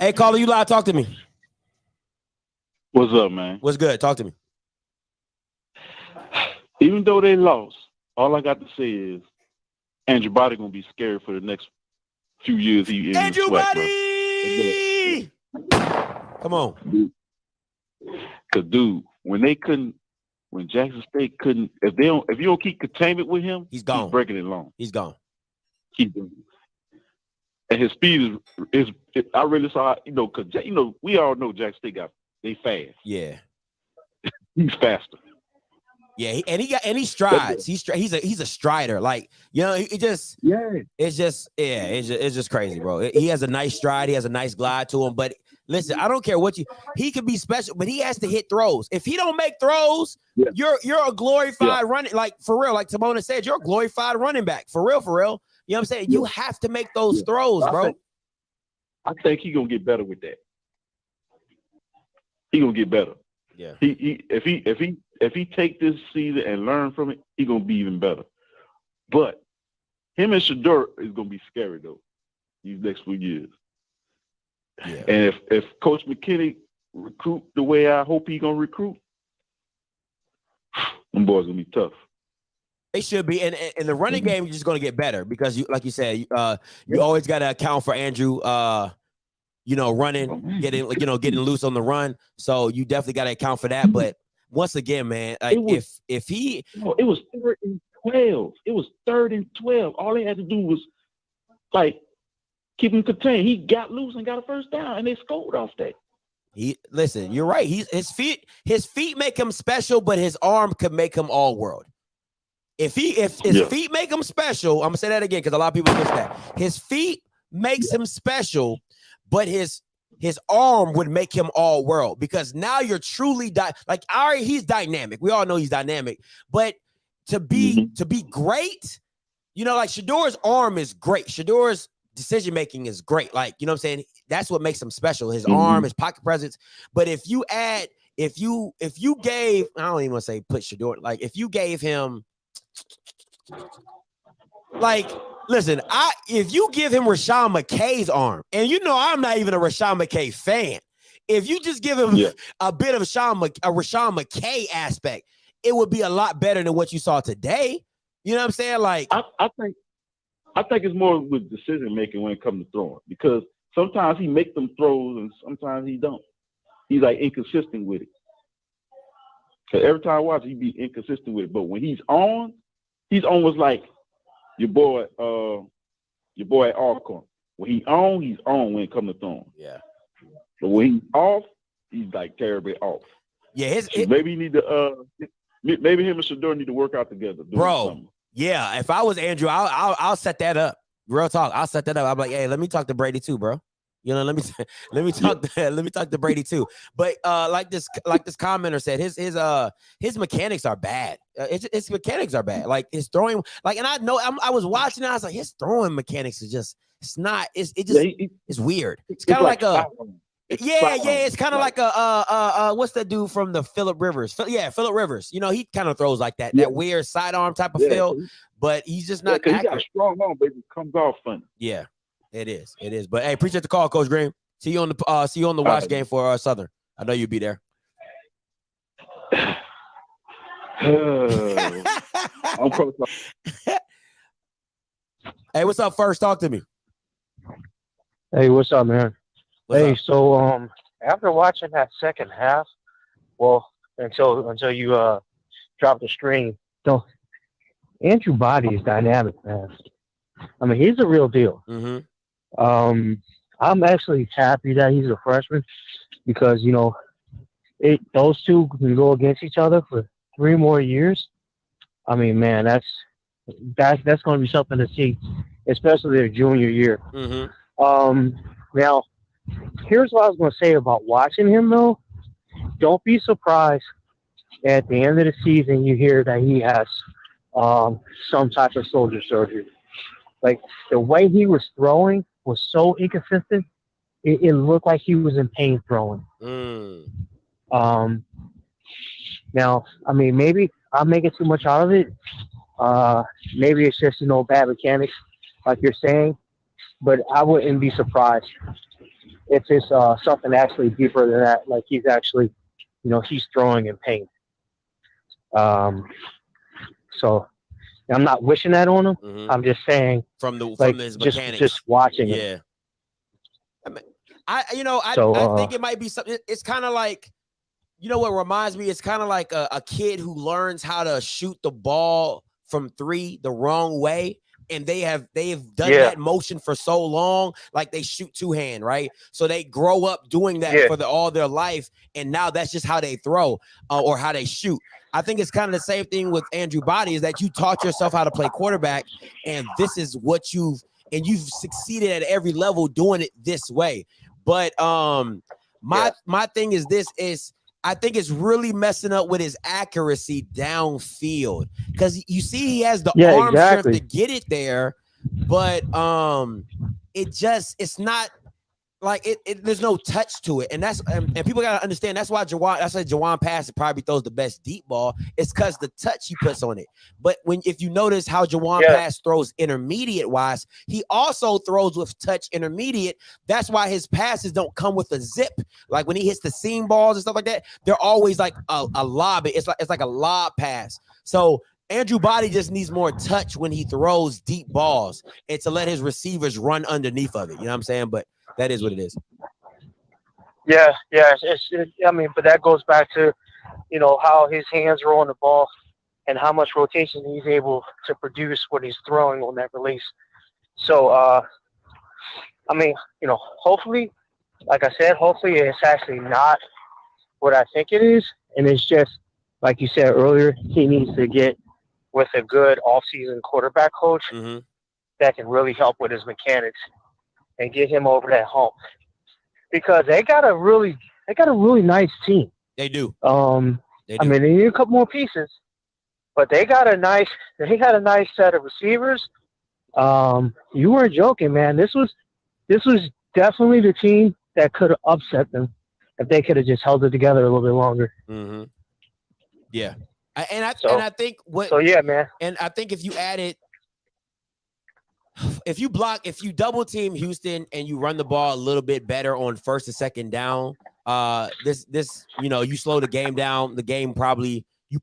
Hey, caller, you live. Talk to me. What's up, man? What's good? Talk to me. Even though they lost, all I got to say is Andrew Body gonna be scared for the next few years. Andrew Body! Come on. Cause dude, when Jackson State couldn't, if you don't keep containment with him, he's gone. He's breaking it long. He's gone. And his speed is I really saw, because we all know Jackson State they fast. Yeah. He's faster. Yeah, he strides. He's a strider. Like, it's just crazy, bro. He has a nice stride. He has a nice glide to him. But listen, I don't care he could be special, but he has to hit throws. If he don't make throws, you're a glorified running, like for real, like Timona said, you're a glorified running back. For real. You know what I'm saying? You have to make those throws, bro. I think he's gonna get better with that. He's gonna get better. Yeah. If he take this season and learn from it, he's gonna be even better. But him and Shador is gonna be scary though these next few years. Yeah. And if Coach McKinney recruit the way I hope he's gonna recruit, them boys gonna be tough. They should be, and the running game is just gonna get better because like you said, you always gotta account for Andrew. Running, getting loose on the run. So you definitely got to account for that. But once again, man, like it was 3rd and 12. It was 3rd and 12. All they had to do was keep him contained. He got loose and got a first down, and they scored off that. Listen, you're right. His feet make him special, but his arm could make him all world. If his feet make him special, I'm gonna say that again because a lot of people miss that. His feet makes him special. But his his arm would make him all world, because now you're truly he's dynamic. We all know he's dynamic, but to be great, you know, like Shador's arm is great. Shador's decision making is great. Like, you know what I'm saying? That's what makes him special. His arm, his pocket presence. But if you gave, I don't even want to say put Shador, like if you gave him, like, listen, if you give him Rashawn McKay's arm, and you know I'm not even a Rashawn McKay fan, if you just give him a bit of a Rashawn McKay aspect, it would be a lot better than what you saw today. You know what I'm saying? Like, I think it's more with decision making when it comes to throwing, because sometimes he makes them throws and sometimes he don't. He's like inconsistent with it. Cause every time I watch, he be inconsistent with it. But when he's almost like your boy at Alcorn. When he's on when it comes to throwing. Yeah. But when he's off, he's like terribly off. Yeah, maybe you need to maybe him and Shador need to work out together. Bro, yeah. If I was Andrew, I'll set that up. Real talk. I'll set that up. I'm like, hey, let me talk to Brady too, bro. You know, let me talk to Brady too. But like this commenter said, his mechanics are bad. His mechanics are bad. Like his throwing, like, and I know I was watching it, I was like, his throwing mechanics is just, it's weird. It's kind of like a it's kind of like a what's that dude from the Phillip Rivers? Phillip Rivers. You know, he kind of throws like that weird sidearm type of feel, but he's just not accurate. He got a strong arm, but it comes off funny. Yeah. It is. But hey, appreciate the call, Coach Green. See you on the watch game for Southern. I know you'll be there. I'm close. Hey, what's up? First, talk to me. Hey, what's up, man? So after watching that second half, well, until you dropped the stream, so Andrew Body is dynamic, man. I mean, he's a real deal. I'm actually happy that he's a freshman, because, you know, those two can go against each other for 3 more years. I mean, man, that's going to be something to see, especially their junior year. Now, here's what I was going to say about watching him, though. Don't be surprised at the end of the season you hear that he has some type of shoulder surgery. Like, the way he was throwing was so inconsistent, it looked like he was in pain throwing. Now, I mean, maybe I'm making too much out of it. Maybe it's just, you know, bad mechanics, like you're saying. But I wouldn't be surprised if it's something actually deeper than that. Like, he's actually, you know, he's throwing in pain. So I'm not wishing that on him. I'm just saying from his mechanics, just watching it. I mean, I think it might be something. It's kind of like, you know what reminds me? It's kind of like a kid who learns how to shoot the ball from 3 the wrong way, and they've done that motion for so long, like they shoot 2-hand, right? So they grow up doing that for all their life, and now that's just how they throw or how they shoot. I think it's kind of the same thing with Andrew Body, is that you taught yourself how to play quarterback, and this is what you've succeeded at every level doing it this way. But my thing is this is, I think it's really messing up with his accuracy downfield, because you see he has the arm strength to get it there, but it's not like there's no touch to it, and people gotta understand that's why Jawan Pass probably throws the best deep ball. It's because the touch he puts on it. But if you notice how Jawan Pass throws intermediate wise, he also throws with touch intermediate. That's why his passes don't come with a zip. Like when he hits the seam balls and stuff like that, they're always like a lob. It's like a lob pass. So Andrew Body just needs more touch when he throws deep balls, and to let his receivers run underneath of it. You know what I'm saying? But that is what it is. Yeah. I mean, but that goes back to, you know, how his hands are on the ball and how much rotation he's able to produce when he's throwing on that release. So, I mean, you know, hopefully, like I said, hopefully it's actually not what I think it is. And it's just, like you said earlier, he needs to get with a good off-season quarterback coach that can really help with his mechanics and get him over that hump. because they got a really nice team. They do. I mean, they need a couple more pieces, but they got a nice set of receivers. You weren't joking, man. This was definitely the team that could have upset them if they could have just held it together a little bit longer. Mm-hmm. Yeah, and I think what. So yeah, man. And I think if you added, if you double team Houston and you run the ball a little bit better on first and second down, this you slow the game down. The game you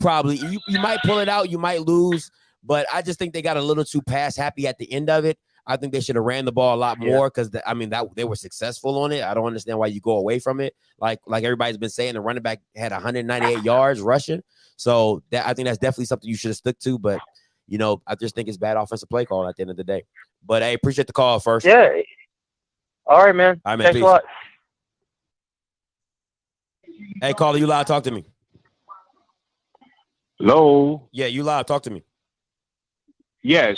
might pull it out, you might lose, but I just think they got a little too pass happy at the end of it. I think they should have ran the ball a lot more because they were successful on it. I don't understand why you go away from it. Like everybody's been saying, the running back had 198 yards rushing. So I think that's definitely something you should have stuck to. But I just think it's bad offensive play call at the end of the day. But hey, appreciate the call first. Yeah. All right, man. All right, man. Thanks a lot. Hey, caller, you live? Talk to me. Hello. Yeah, you live? Talk to me. Yes.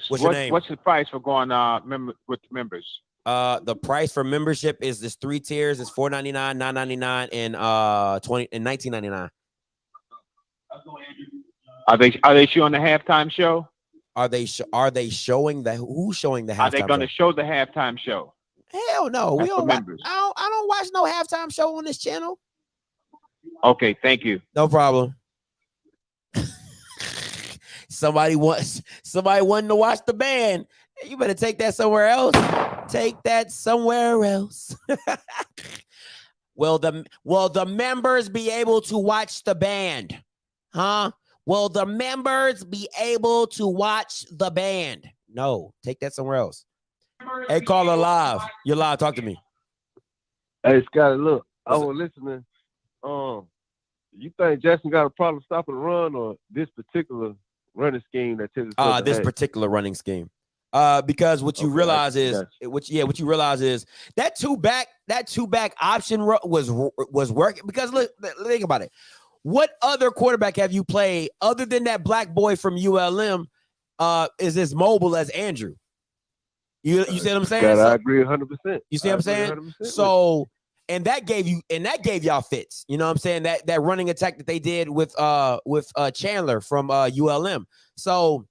What's your name? What's the price for going with members? The price for membership is this 3 tiers. It's $4.99, $9.99, and $19.99. Are they showing the halftime show? Are they showing the who's showing the halftime show? Are they going to show the halftime show? Hell no. We don't watch, I don't watch no halftime show on this channel. Okay, thank you. No problem. Somebody wanting to watch the band. You better take that somewhere else. Take that somewhere else. Will the members be able to watch the band? Huh? Will the members be able to watch the band? No, take that somewhere else. Hey, caller live. You're live. Talk to me. Hey, Scotty, look, I was listening. You think Jackson got a problem stopping the run, or this particular running scheme that Texas? This particular running scheme. Because what you realize is that two back option was working. Because look, think about it. What other quarterback have you played other than that black boy from ULM? Is as mobile as Andrew? You see what I'm saying? I agree 100%. You see what I'm saying? So, and that gave y'all fits. You know what I'm saying? That running attack that they did with Chandler from ULM. So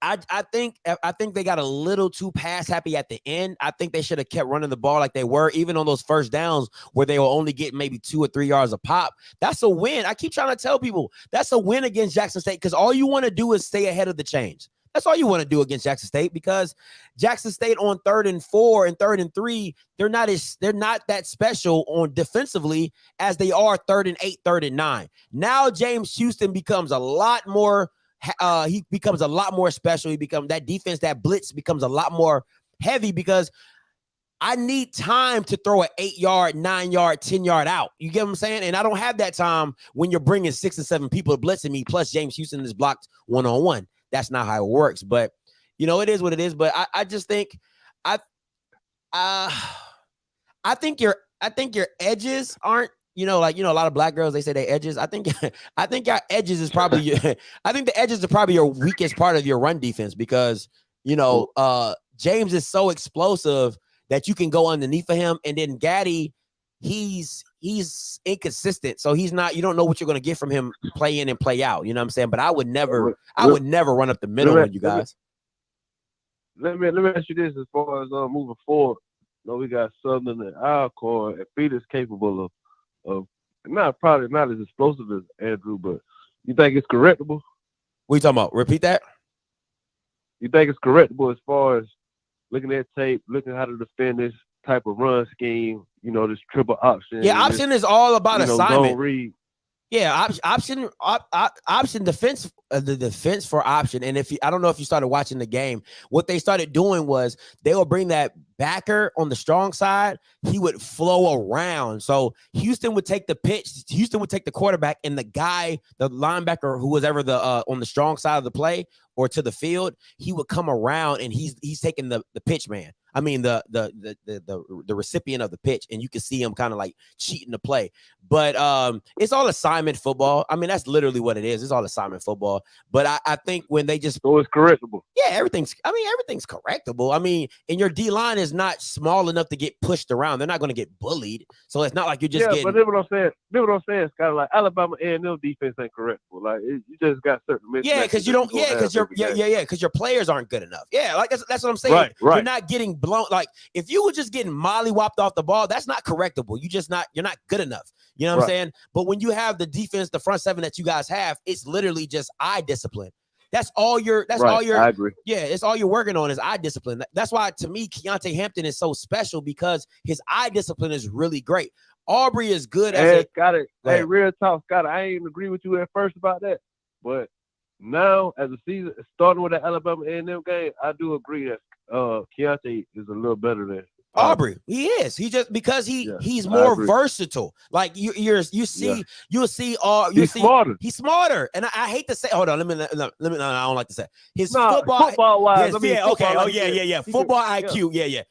I think they got a little too pass happy at the end. I think they should have kept running the ball like they were, even on those first downs where they were only getting maybe 2 or 3 yards a pop. That's a win. I keep trying to tell people that's a win against Jackson State, because all you want to do is stay ahead of the chains. That's all you want to do against Jackson State, because Jackson State on 3rd and 4 and 3rd and 3, they're not that special on defensively as they are 3rd and 8, 3rd and 9. Now James Houston becomes a lot more. He becomes a lot more special. That defense, that blitz becomes a lot more heavy, because I need time to throw an 8-yard, 9-yard, 10-yard out. You get what I'm saying? And I don't have that time when you're bringing 6 and 7 people blitzing me. Plus James Houston is blocked one-on-one. That's not how it works. But it is what it is. But I just think I think your edges aren't. A lot of black girls, they say they edges. I think our edges is probably I think the edges are probably your weakest part of your run defense, because James is so explosive that you can go underneath of him, and then Gaddy, he's inconsistent, so he's not. You don't know what you're going to get from him play in and play out. You know what I'm saying? But I would never run up the middle on you guys. Let me ask you this: as far as moving forward, we got Southern and Alcor and Peter's capable of probably not as explosive as Andrew, but you think it's correctable? What are you talking about? Repeat that. You think it's correctable as far as looking at tape, looking how to defend this type of run scheme? This triple option. Yeah, option is all about assignment. Read. Yeah, option defense, the defense for option. And I don't know if you started watching the game, what they started doing was they would bring that backer on the strong side. He would flow around. So Houston would take the pitch. Houston would take the quarterback, and the linebacker who was ever on the strong side of the play or to the field, he would come around and he's taking the pitch man. I mean the recipient of the pitch, and you can see him kind of like cheating the play. But it's all assignment football. I mean, that's literally what it is. It's all assignment football. But I think when they just it's correctable. Yeah, everything's correctable. I mean, and your D line is not small enough to get pushed around. They're not going to get bullied. So it's not like you're just getting. But then what I'm saying. It's kind of like Alabama A&M defense ain't correctable. Like you just got certain. Yeah, because you don't. Yeah, because because your players aren't good enough. Yeah, like that's what I'm saying. Right. You're not getting blown. Like if you were just getting mollywopped off the ball, that's not correctable. You're not good enough. You know what I'm saying? But when you have the defense, the front seven that you guys have, it's literally just eye discipline. That's all you're. I agree. Yeah, it's all you're working on is eye discipline. That's why to me, Keontae Hampton is so special because his eye discipline is really great. Aubrey is good as got it. Hey, real talk, Scott. I ain't even agree with you at first about that, but now as the season starting with the Alabama A&M game, I do agree that Keontae is a little better than Aubrey. He is. He just because he's more versatile. Like you'll see smarter. He's smarter. And I hate to say, hold on, let me no, I don't like to say his football wise. Football IQ. Yeah.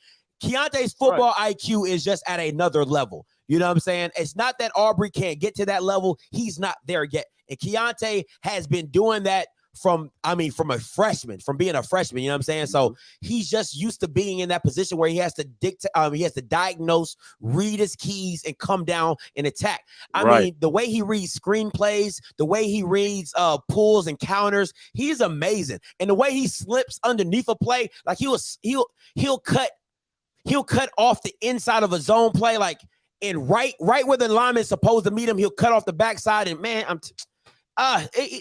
Keontae's football IQ is just at another level. You know what I'm saying? It's not that Aubrey can't get to that level. He's not there yet. And Keontae has been doing that from being a freshman, you know what I'm saying? So he's just used to being in that position where he has to he has to diagnose, read his keys, and come down and attack. I mean, the way he reads screenplays, the way he reads pulls and counters, he's amazing. And the way he slips underneath a play, like he'll cut off the inside of a zone play, like and right where the lineman is supposed to meet him, he'll cut off the backside. And man,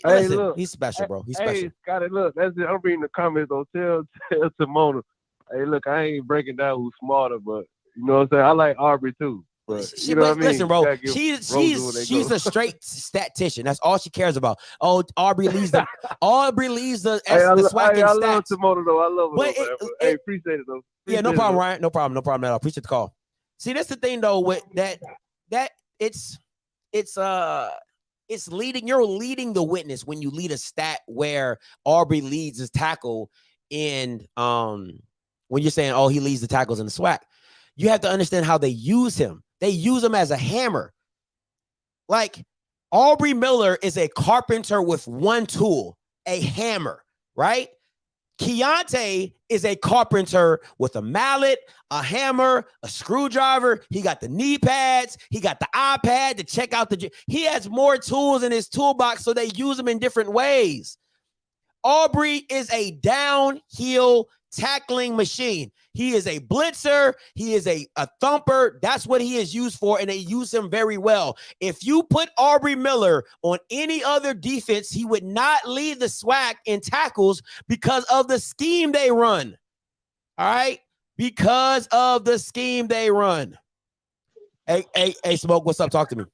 listen, look, he's special, bro. He's special. Hey, Scotty, look, that's it. I'm reading the comments. Don't tell Simona. Hey, look, I ain't breaking down who's smarter, but you know what I'm saying. I like Aubrey too. But you know what I mean? Listen, bro, she's a straight statistician. That's all she cares about. Oh, Aubrey leads the SWAC in I stats. love Simona though. I love her. Hey, appreciate it though. Yeah, no problem, Ryan. No problem at all. Appreciate the call. See, that's the thing though. With that it's leading. You're leading the witness when you lead a stat where Aubrey leads his tackle in when you're saying, oh, he leads the tackles in the SWAC. You have to understand how they use him. They use him as a hammer. Like Aubrey Miller is a carpenter with one tool, a hammer, right? Keontae is a carpenter with a mallet, a hammer, a screwdriver. He got the knee pads. He got the iPad to check out he has more tools in his toolbox, so they use them in different ways. Aubrey is a downhill tackling machine. He is a blitzer. He is a thumper. That's what he is used for, and they use him very well. If you put Aubrey Miller on any other defense, he would not lead the SWAC in tackles because of the scheme they run. All right? Because of the scheme they run. Hey, Smoke, what's up? Talk to me.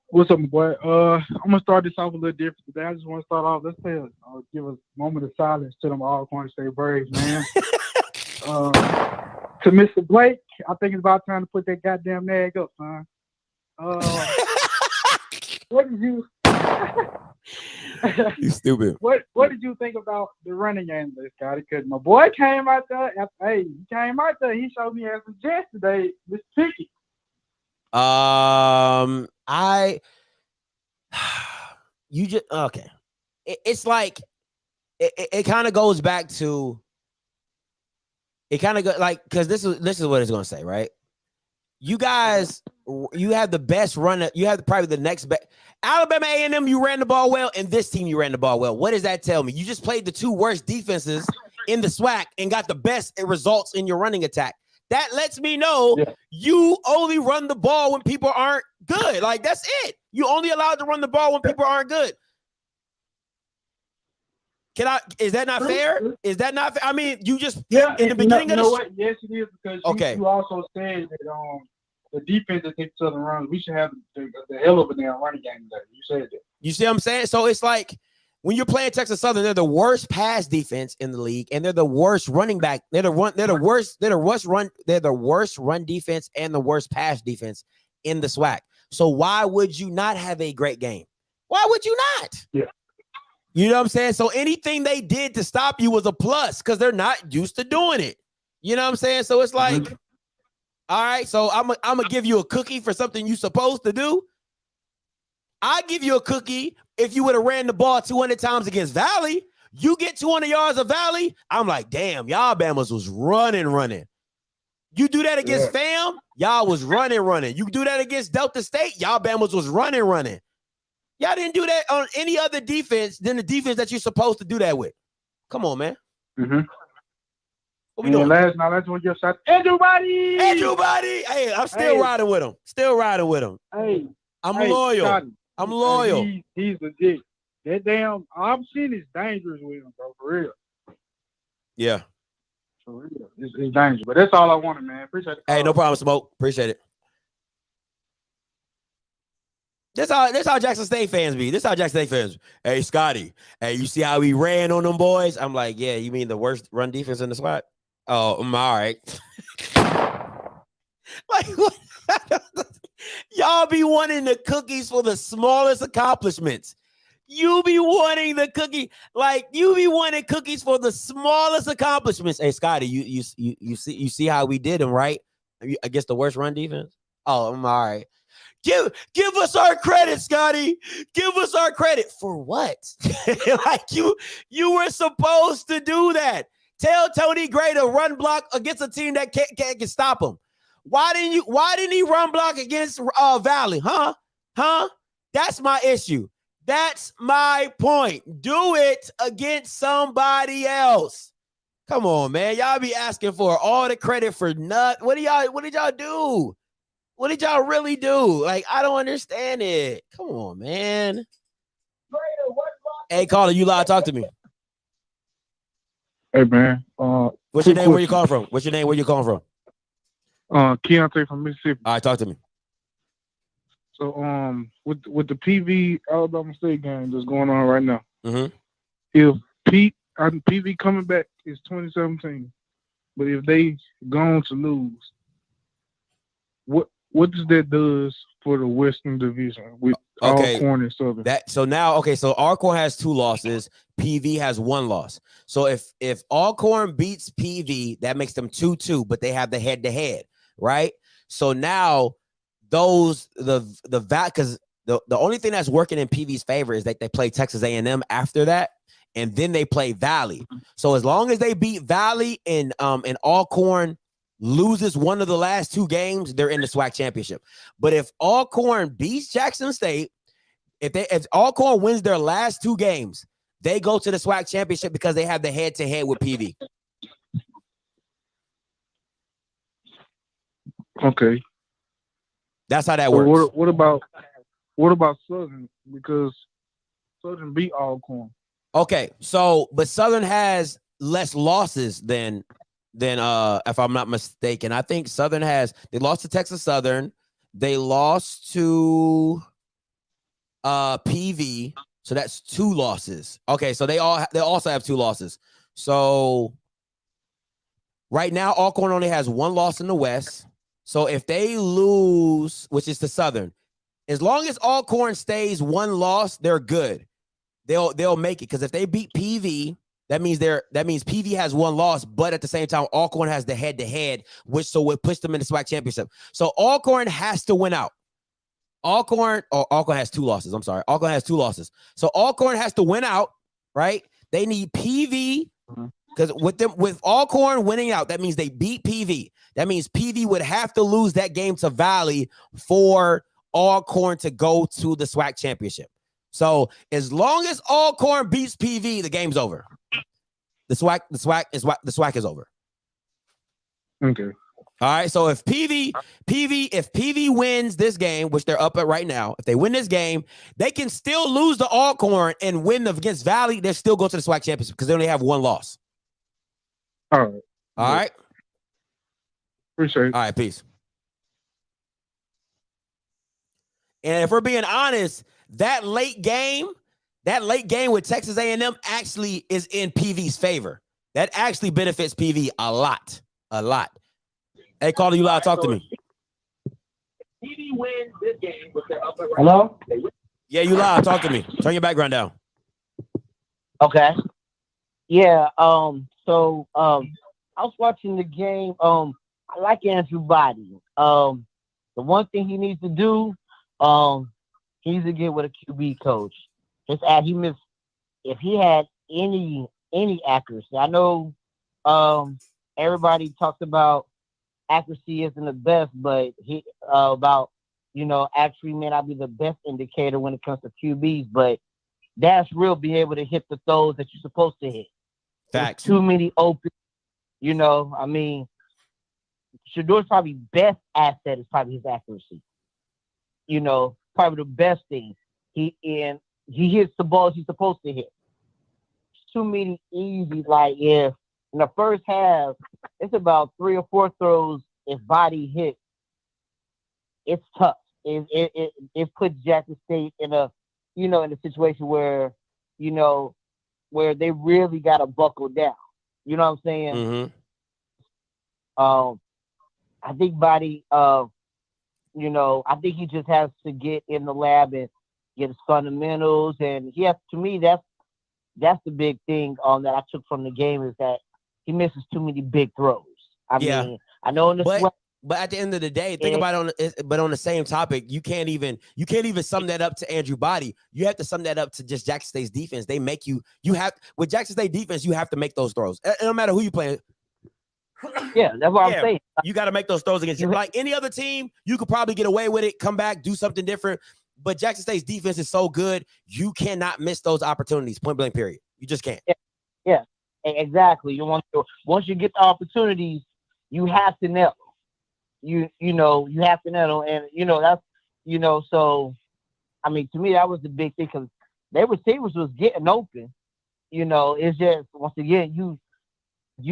What's up, boy? I'm gonna start this off a little different today. I just want to start off. Let's give a moment of silence to them Alcorn State Braves, man. To Mr. Blake, I think it's about time to put that goddamn nag up, son. What did you? You stupid. What did you think about the running game, Scotty? Because my boy came out there. He came out there. He showed me as a Jets today. This ticket. Okay. It's like it kind of goes back to because this is what it's gonna say, right? You guys, you have the best runner. You have probably the next best. Alabama A&M, you ran the ball well, and this team you ran the ball well. What does that tell me? You just played the two worst defenses in the SWAC and got the best results in your running attack. That lets me know you only run the ball when people aren't good. Like, that's it. You only allowed to run the ball when people aren't good. Is that not fair? Is that not fair? I mean, you just in the beginning of the what? Yes, it is, because you also said that the defense that takes southern runs, we should have the hell of a damn running game there. You said that. You see what I'm saying? So it's like when you're playing Texas Southern, they're the worst pass defense in the league, and they're the worst running back. They're the worst run defense and the worst pass defense in the SWAC. So why would you not have a great game? Why would you not? Yeah. You know what I'm saying? So anything they did to stop you was a plus because they're not used to doing it. You know what I'm saying? So it's like, All right, so I'm gonna give you a cookie for something you're supposed to do. I give you a cookie if you would have ran the ball 200 times against Valley. You get 200 yards of Valley. I'm like, damn, y'all Bamas was running. You do that against Fam, y'all was running. You do that against Delta State, y'all Bamas was running. Y'all didn't do that on any other defense than the defense that you're supposed to do that with. Come on, man. Mm-hmm. What we doing? Last one your shot. Everybody. Hey, I'm still riding with him. Hey, I'm loyal. Scotty, I'm loyal. He's legit. That damn option is dangerous with him, bro. For real. Yeah. For real. It's dangerous. But that's all I wanted, man. Appreciate it. Hey, no problem, Smoke. Appreciate it. This how Jackson State fans be. Hey, Scotty. Hey, you see how we ran on them boys? I'm like, yeah, you mean the worst run defense in the SWAC? Oh, I'm all right. Like, what? Y'all be wanting the cookies for the smallest accomplishments. You be wanting the cookie, like you be wanting cookies for the smallest accomplishments. Hey, Scotty, you see how we did them, right? Against the worst run defense. Oh, I'm all right. Give us our credit, Scotty. Give us our credit for what? Like you were supposed to do that. Tell Tony Gray to run block against a team that can't stop him. Why didn't he run block against Valley? Huh? That's my issue. That's my point. Do it against somebody else. Come on, man. Y'all be asking for all the credit for nothing. What did y'all do? What did y'all really do? Like, I don't understand it. Come on, man. Hey, caller, you live. Talk to me. Hey, man. What's your name? Where you calling from? Where you calling from? Keontae from Mississippi. All right, talk to me. So, with the PV Alabama State game that's going on right now, if PV coming back is 2017, but if they going to lose, what does that does for the Western Division with Alcorn and Southern? So Alcorn has 2 losses. PV has 1 loss. So if Alcorn beats PV, that makes them 2-2, but they have the head-to-head, right? So now because the only thing that's working in PV's favor is that they play Texas A&M after that, and then they play Valley. So as long as they beat Valley and Alcorn loses one of the last 2 games, they're in the SWAC championship. But if Alcorn beats Jackson State, if Alcorn wins their last 2 games, they go to the SWAC championship because they have the head-to-head with PV. Okay. That's how that works. What about Southern? Because Southern beat Alcorn. Okay, but Southern has less losses than if I'm not mistaken. I think Southern they lost to Texas Southern, they lost to PV, so that's 2 losses. Okay, so they also have 2 losses. So right now, Alcorn only has 1 loss in the West. So if they lose, which is to Southern, as long as Alcorn stays 1 loss, they're good. They'll make it, because if they beat PV, that means PV has 1 loss, but at the same time, Alcorn has the head-to-head, which would push them in the SWAC championship. So Alcorn has to win out. Alcorn has 2 losses. I'm sorry. Alcorn has 2 losses. So Alcorn has to win out, right? They need PV, because with Alcorn winning out, that means they beat PV. That means PV would have to lose that game to Valley for Alcorn to go to the SWAC championship. So as long as Alcorn beats PV, the game's over. The SWAC is over. Okay. All right. So if PV wins this game, which they're up at right now, if they win this game, they can still lose to Alcorn and win against Valley. They still go to the SWAC championship because they only have 1 loss. All right. All right. Appreciate it. All right. Peace. And if we're being honest, that late game with Texas A&M actually is in PV's favor. That actually benefits PV a lot. Hey, caller, you loud. Talk to me. PV wins this game with their upper right. Hello? Yeah, you loud. Talk to me. Turn your background down. Okay. Yeah. I was watching the game. I like Andrew Body. The one thing he needs to do, he needs to get with a QB coach. He missed. If he had any accuracy, I know everybody talks about accuracy isn't the best, but he about actually may not be the best indicator when it comes to QBs, but that's real, being able to hit the throws that you're supposed to hit. Facts. There's too many open, I mean, Shador's probably best asset is probably his accuracy. Probably the best thing. He hits the balls he's supposed to hit. Too many easy, like if in the first half, it's about 3 or 4 throws if Body hits. It's tough. It puts Jackson State in a situation where, where they really got to buckle down. You know what I'm saying? Mm-hmm. I think Body, I think he just has to get in the lab and get his fundamentals. And to me, that's the big thing that I took from the game, is that he misses too many big throws. I mean, I know in the but at the end of the day, think about it but on the same topic, you can't even sum that up to Andrew Body. You have to sum that up to just Jackson State's defense. They make with Jackson State defense, you have to make those throws. It don't matter who you playing. Yeah, that's what I'm saying. You got to make those throws against you. Like any other team, you could probably get away with it, come back, do something different. But Jackson State's defense is so good, you cannot miss those opportunities. Point blank, period. You just can't. Yeah, exactly. Once you get the opportunities, you have to nail. You have to nail, and that's So, I mean, to me, that was the big thing, because their receivers was getting open. It's just, once again, you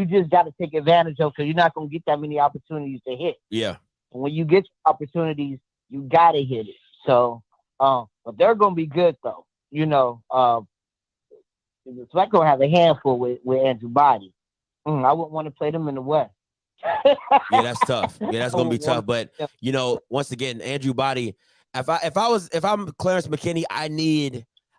just got to take advantage of, because you're not going to get that many opportunities to hit. Yeah. And when you get opportunities, you got to hit it. So, but they're going to be good, though. SWAC going to have a handful with Andrew Body. I wouldn't want to play them in the West. Yeah, that's tough. Yeah, that's going to be tough. But, once again, Andrew Body, if I'm Clarence McKinney,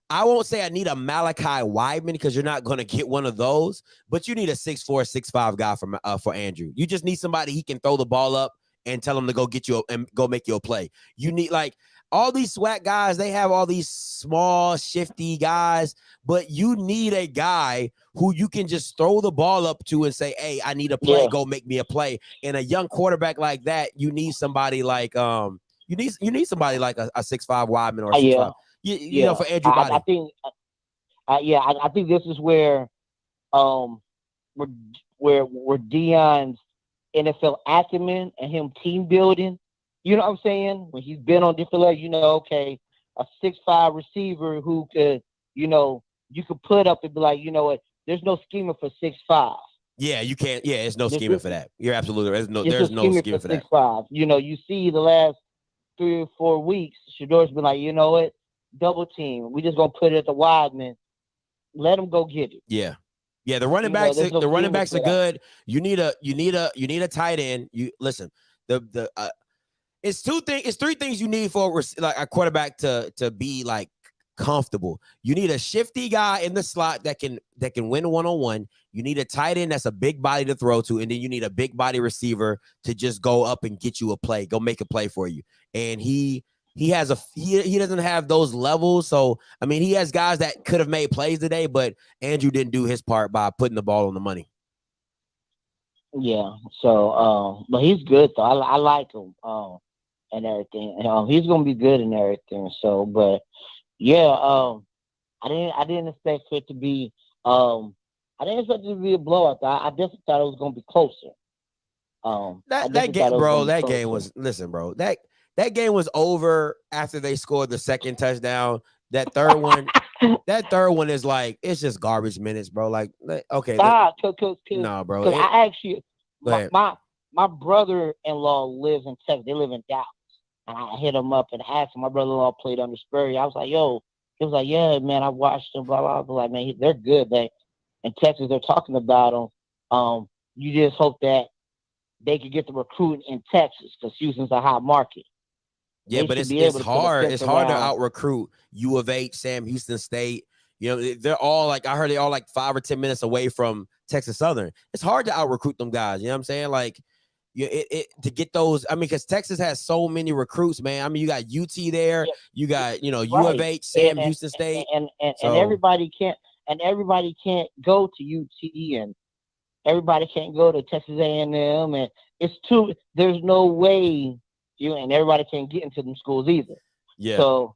I won't say I need a Malachi Wideman, because you're not going to get one of those, but you need a 6'4", 6'5" guy for Andrew. You just need somebody he can throw the ball up and tell him to go get you and go make you a play. You need, like, all these SWAC guys, they have all these small, shifty guys, but you need a guy who you can just throw the ball up to and say, hey, I need a play, go make me a play. And a young quarterback like that, you need somebody like you need somebody like a 6'5" Wideman or 6'5". You know, for Andrew Body. I think this is where Deion's NFL acumen and him team building, you know what I'm saying? When he's been on different levels, okay, a 6'5" receiver who could, you could put up and be like, what, there's no schema for 6'5". Yeah, you can't. Yeah, there's no schema for that. You're absolutely right. There's no schema for that. 6'5". You see the last 3 or 4 weeks, Shador's been like, what? Double team. We just gonna put it at the Wideman. Let him go get it. Yeah. The running backs. The running backs are good. You need a tight end. You listen. It's 3 things you need for like a quarterback to be like comfortable. You need a shifty guy in the slot that can win 1-on-1. You need a tight end that's a big body to throw to, and then you need a big body receiver to just go up and get you a play, go make a play for you. And he doesn't have those levels. So, I mean, he has guys that could have made plays today, but Andrew didn't do his part by putting the ball on the money. Yeah. So, but he's good though. I like him and everything. He's gonna be good and everything. So, but yeah, I didn't expect it to be I didn't expect it to be a blowout. I just thought it was gonna be closer. That game was That game was over after they scored the second touchdown. That third one is like, it's just garbage minutes, bro. Like, okay. No, bro. I actually, my brother-in-law lives in Texas. They live in Dallas. And I hit him up and asked him. My brother-in-law played under Spurrier. I was like, yo. He was like, yeah, man, I watched them, blah, blah. I was like, man, they're good. In Texas, they're talking about them. You just hope that they could get the recruiting in Texas, because Houston's a hot market. Yeah, but it's hard. It's hard to out recruit U of H, Sam Houston State. They're all like, I heard they all like 5 or 10 minutes away from Texas Southern. It's hard to out recruit them guys. You know what I'm saying? Like, to get those. I mean, because Texas has so many recruits, man. I mean, you got UT there, you got U of H, Sam, Houston State, and everybody can't go to UT, and everybody can't go to Texas A&M, and it's too. There's no way and everybody can't get into them schools either. Yeah. So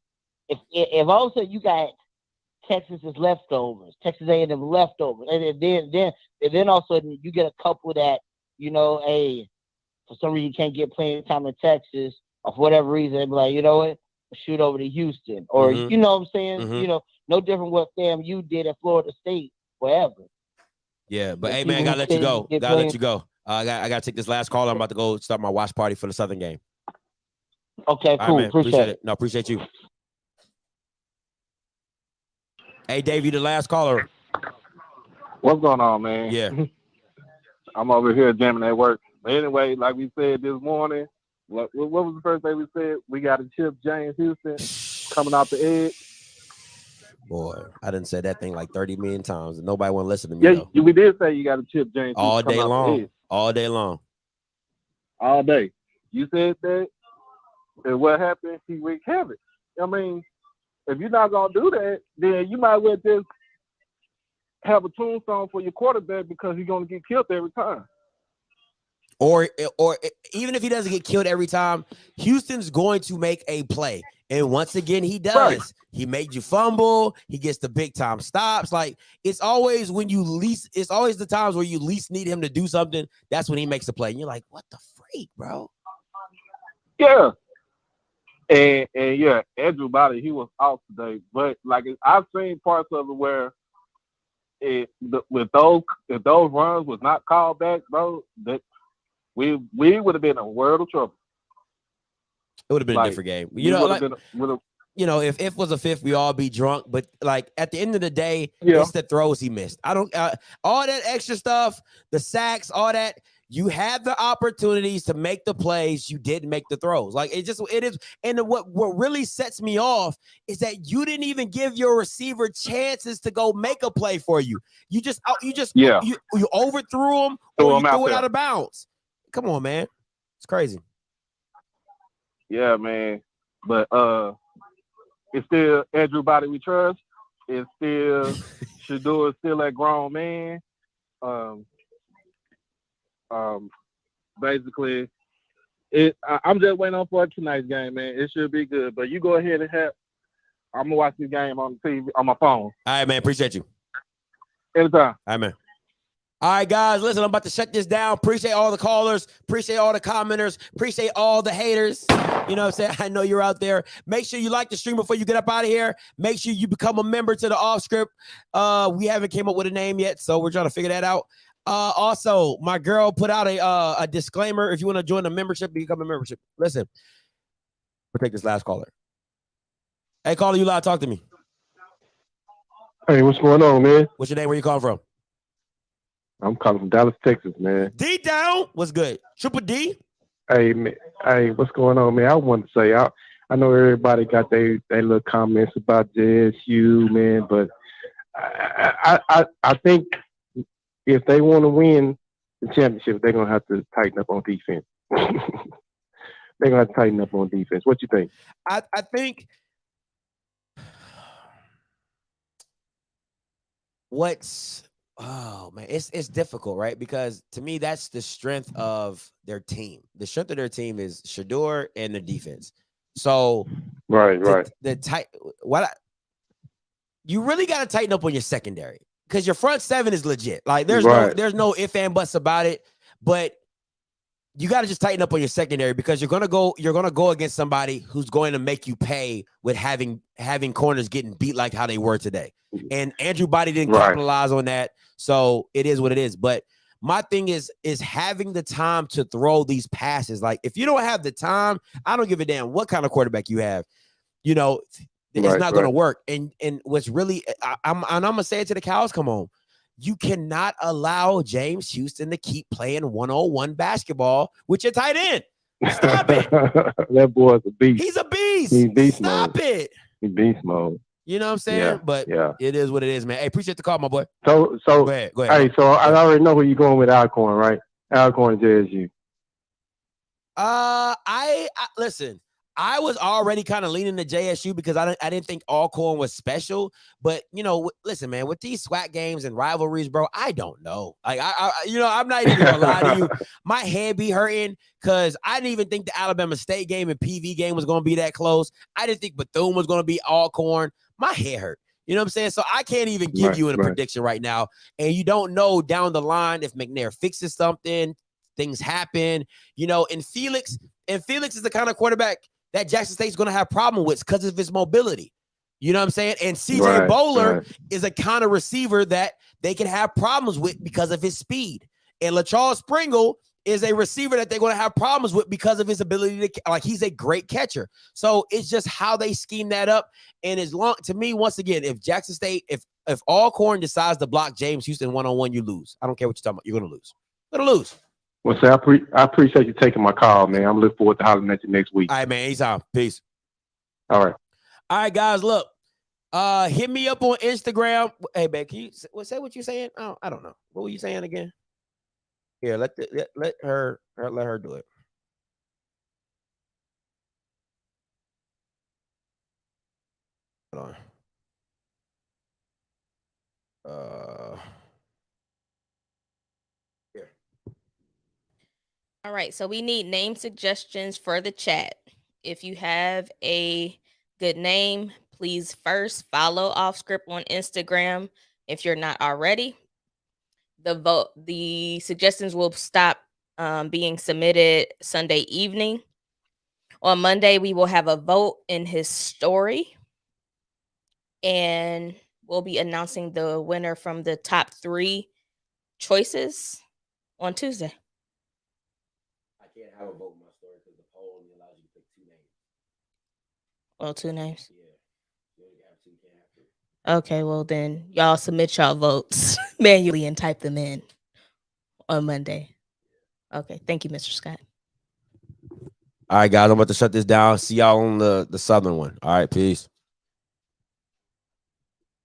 if all of a sudden you got Texas's leftovers, Texas A&M leftovers, and then all of a sudden you get a couple that hey, for some reason you can't get playing time in Texas, or for whatever reason, they be like, you know what, shoot over to Houston, or you know what I'm saying, no different what FAMU did at Florida State forever. Yeah, but hey man, gotta let you go. Gotta let you go. I gotta take this last call. I'm about to go start my watch party for the Southern game. Okay, cool. Right, man. Appreciate it. No, appreciate you. Hey, Dave, you the last caller. What's going on, man? Yeah. I'm over here jamming at work. But anyway, like we said this morning, what was the first thing we said? We got to chip James Houston coming out the edge. Boy, I done said that thing like 30 million times, and nobody want to listen to me. Yeah, we did say you got to chip James all Houston day long. All day long. All day. You said that, and what happened? He wreaked havoc. I mean, if you're not gonna do that, then you might as well just have a tombstone for your quarterback because he's gonna get killed every time. Or even if he doesn't get killed every time, Houston's going to make a play. And once again, he does. Right. He made you fumble. He gets the big time stops. Like it's always the times where you least need him to do something. That's when he makes a play. And you're like, what the freak, bro? Yeah. And yeah, Andrew Body, he was out today. But like I've seen parts of it where if those runs was not called back, bro, that we would have been in a world of trouble. It would have been a different game. If it was a fifth, we all be drunk. But like at the end of the day, it's the throws he missed. I don't all that extra stuff, the sacks, all that. You had the opportunities to make the plays. You didn't make the throws. Like it is. And what really sets me off is that you didn't even give your receiver chances to go make a play for you. You overthrew him or you threw it out of bounds. Come on, man. It's crazy. Yeah, man. But it's still Andrew Body we trust. It's still Shador is still that grown man. Basically, I'm just waiting on for tonight's game, man. It should be good. But you go ahead and I'm gonna watch this game on the TV on my phone. All right, man. Appreciate you. Anytime. All right, man. All right, guys. Listen, I'm about to shut this down. Appreciate all the callers. Appreciate all the commenters. Appreciate all the haters. You know what I'm saying? I know you're out there. Make sure you like the stream before you get up out of here. Make sure you become a member to the Off Script. We haven't came up with a name yet, so we're trying to figure that out. Also, my girl put out a disclaimer. If you want to join the membership, become a membership. Listen, we'll take this last caller. Hey, caller, you live. Talk to me. Hey, what's going on, man? What's your name? Where you calling from? I'm calling from Dallas, Texas, man. D down. What's good? Triple D. Hey, man. Hey, what's going on, man? I want to say, I know everybody got their little comments about JSU, man, but I think if they want to win the championship, they're gonna have to tighten up on defense. They're gonna have to tighten up on defense. What you think? I think it's difficult, right? Because to me, that's the strength of their team. The strength of their team is Shador and the defense. So right. You really got to tighten up on your secondary because your front seven is legit. Like there's no ifs and buts about it. But you got to just tighten up on your secondary because you're gonna go against somebody who's going to make you pay with having corners getting beat like how they were today. And Andrew Body didn't capitalize on that, so it is what it is. But my thing is having the time to throw these passes. Like if you don't have the time, I don't give a damn what kind of quarterback you have. You know, it's not going to work. And what's really, I'm gonna say it to the cows come home. You cannot allow James Houston to keep playing 101 basketball with your tight end. Stop it. That boy's a beast. He's a beast. He's beast Stop mode. it. He's beast mode. You know what I'm saying? But it is what it is, man. Hey, appreciate the call, my boy. So go ahead. Hey, so I already know where you're going with Alcorn, right? Alcorn, JSU. I listen. I was already kind of leaning to JSU because I didn't think Alcorn was special. But listen, man, with these SWAC games and rivalries, bro, I don't know. Like I'm not even gonna lie to you. My head be hurting because I didn't even think the Alabama State game and PV game was gonna be that close. I didn't think Bethune was gonna be Alcorn. My head hurt. You know what I'm saying? So I can't even give you a prediction right now. And you don't know down the line if McNair fixes something, things happen. And Felix is the kind of quarterback that Jackson State's going to have problem with because of his mobility. You know what I'm saying? And CJ Bowler is a kind of receiver that they can have problems with because of his speed. And LaCharles Pringle is a receiver that they're going to have problems with because of his ability to, he's a great catcher. So it's just how they scheme that up. And to me, once again, if Jackson State, if Alcorn decides to block James Houston one-on-one, you lose. I don't care what you're talking about. You're going to lose. You're going to lose. Well, sir, I appreciate you taking my call, man. I'm looking forward to hollering at you next week. All right, man. Anytime. Peace. All right. All right, guys, look. Hit me up on Instagram. Hey, man, can you say what you're saying? I don't know. What were you saying again? Here, let her do it. Hold on. Here. All right, so we need name suggestions for the chat. If you have a good name, please first follow Off Script on Instagram. If you're not already, the suggestions will stop being submitted Sunday evening. On Monday, we will have a vote in his story, and we'll be announcing the winner from the top 3 choices on Tuesday. I can't have a vote in my story because the poll only allows you to pick 2 names. Well, 2 names. Yeah. You only have 2, you can't have 3. Okay, well then y'all submit y'all votes manually and type them in on Monday. Okay, thank you, Mr. Scott. All right, guys, I'm about to shut this down. See y'all on the Southern one. All right, peace.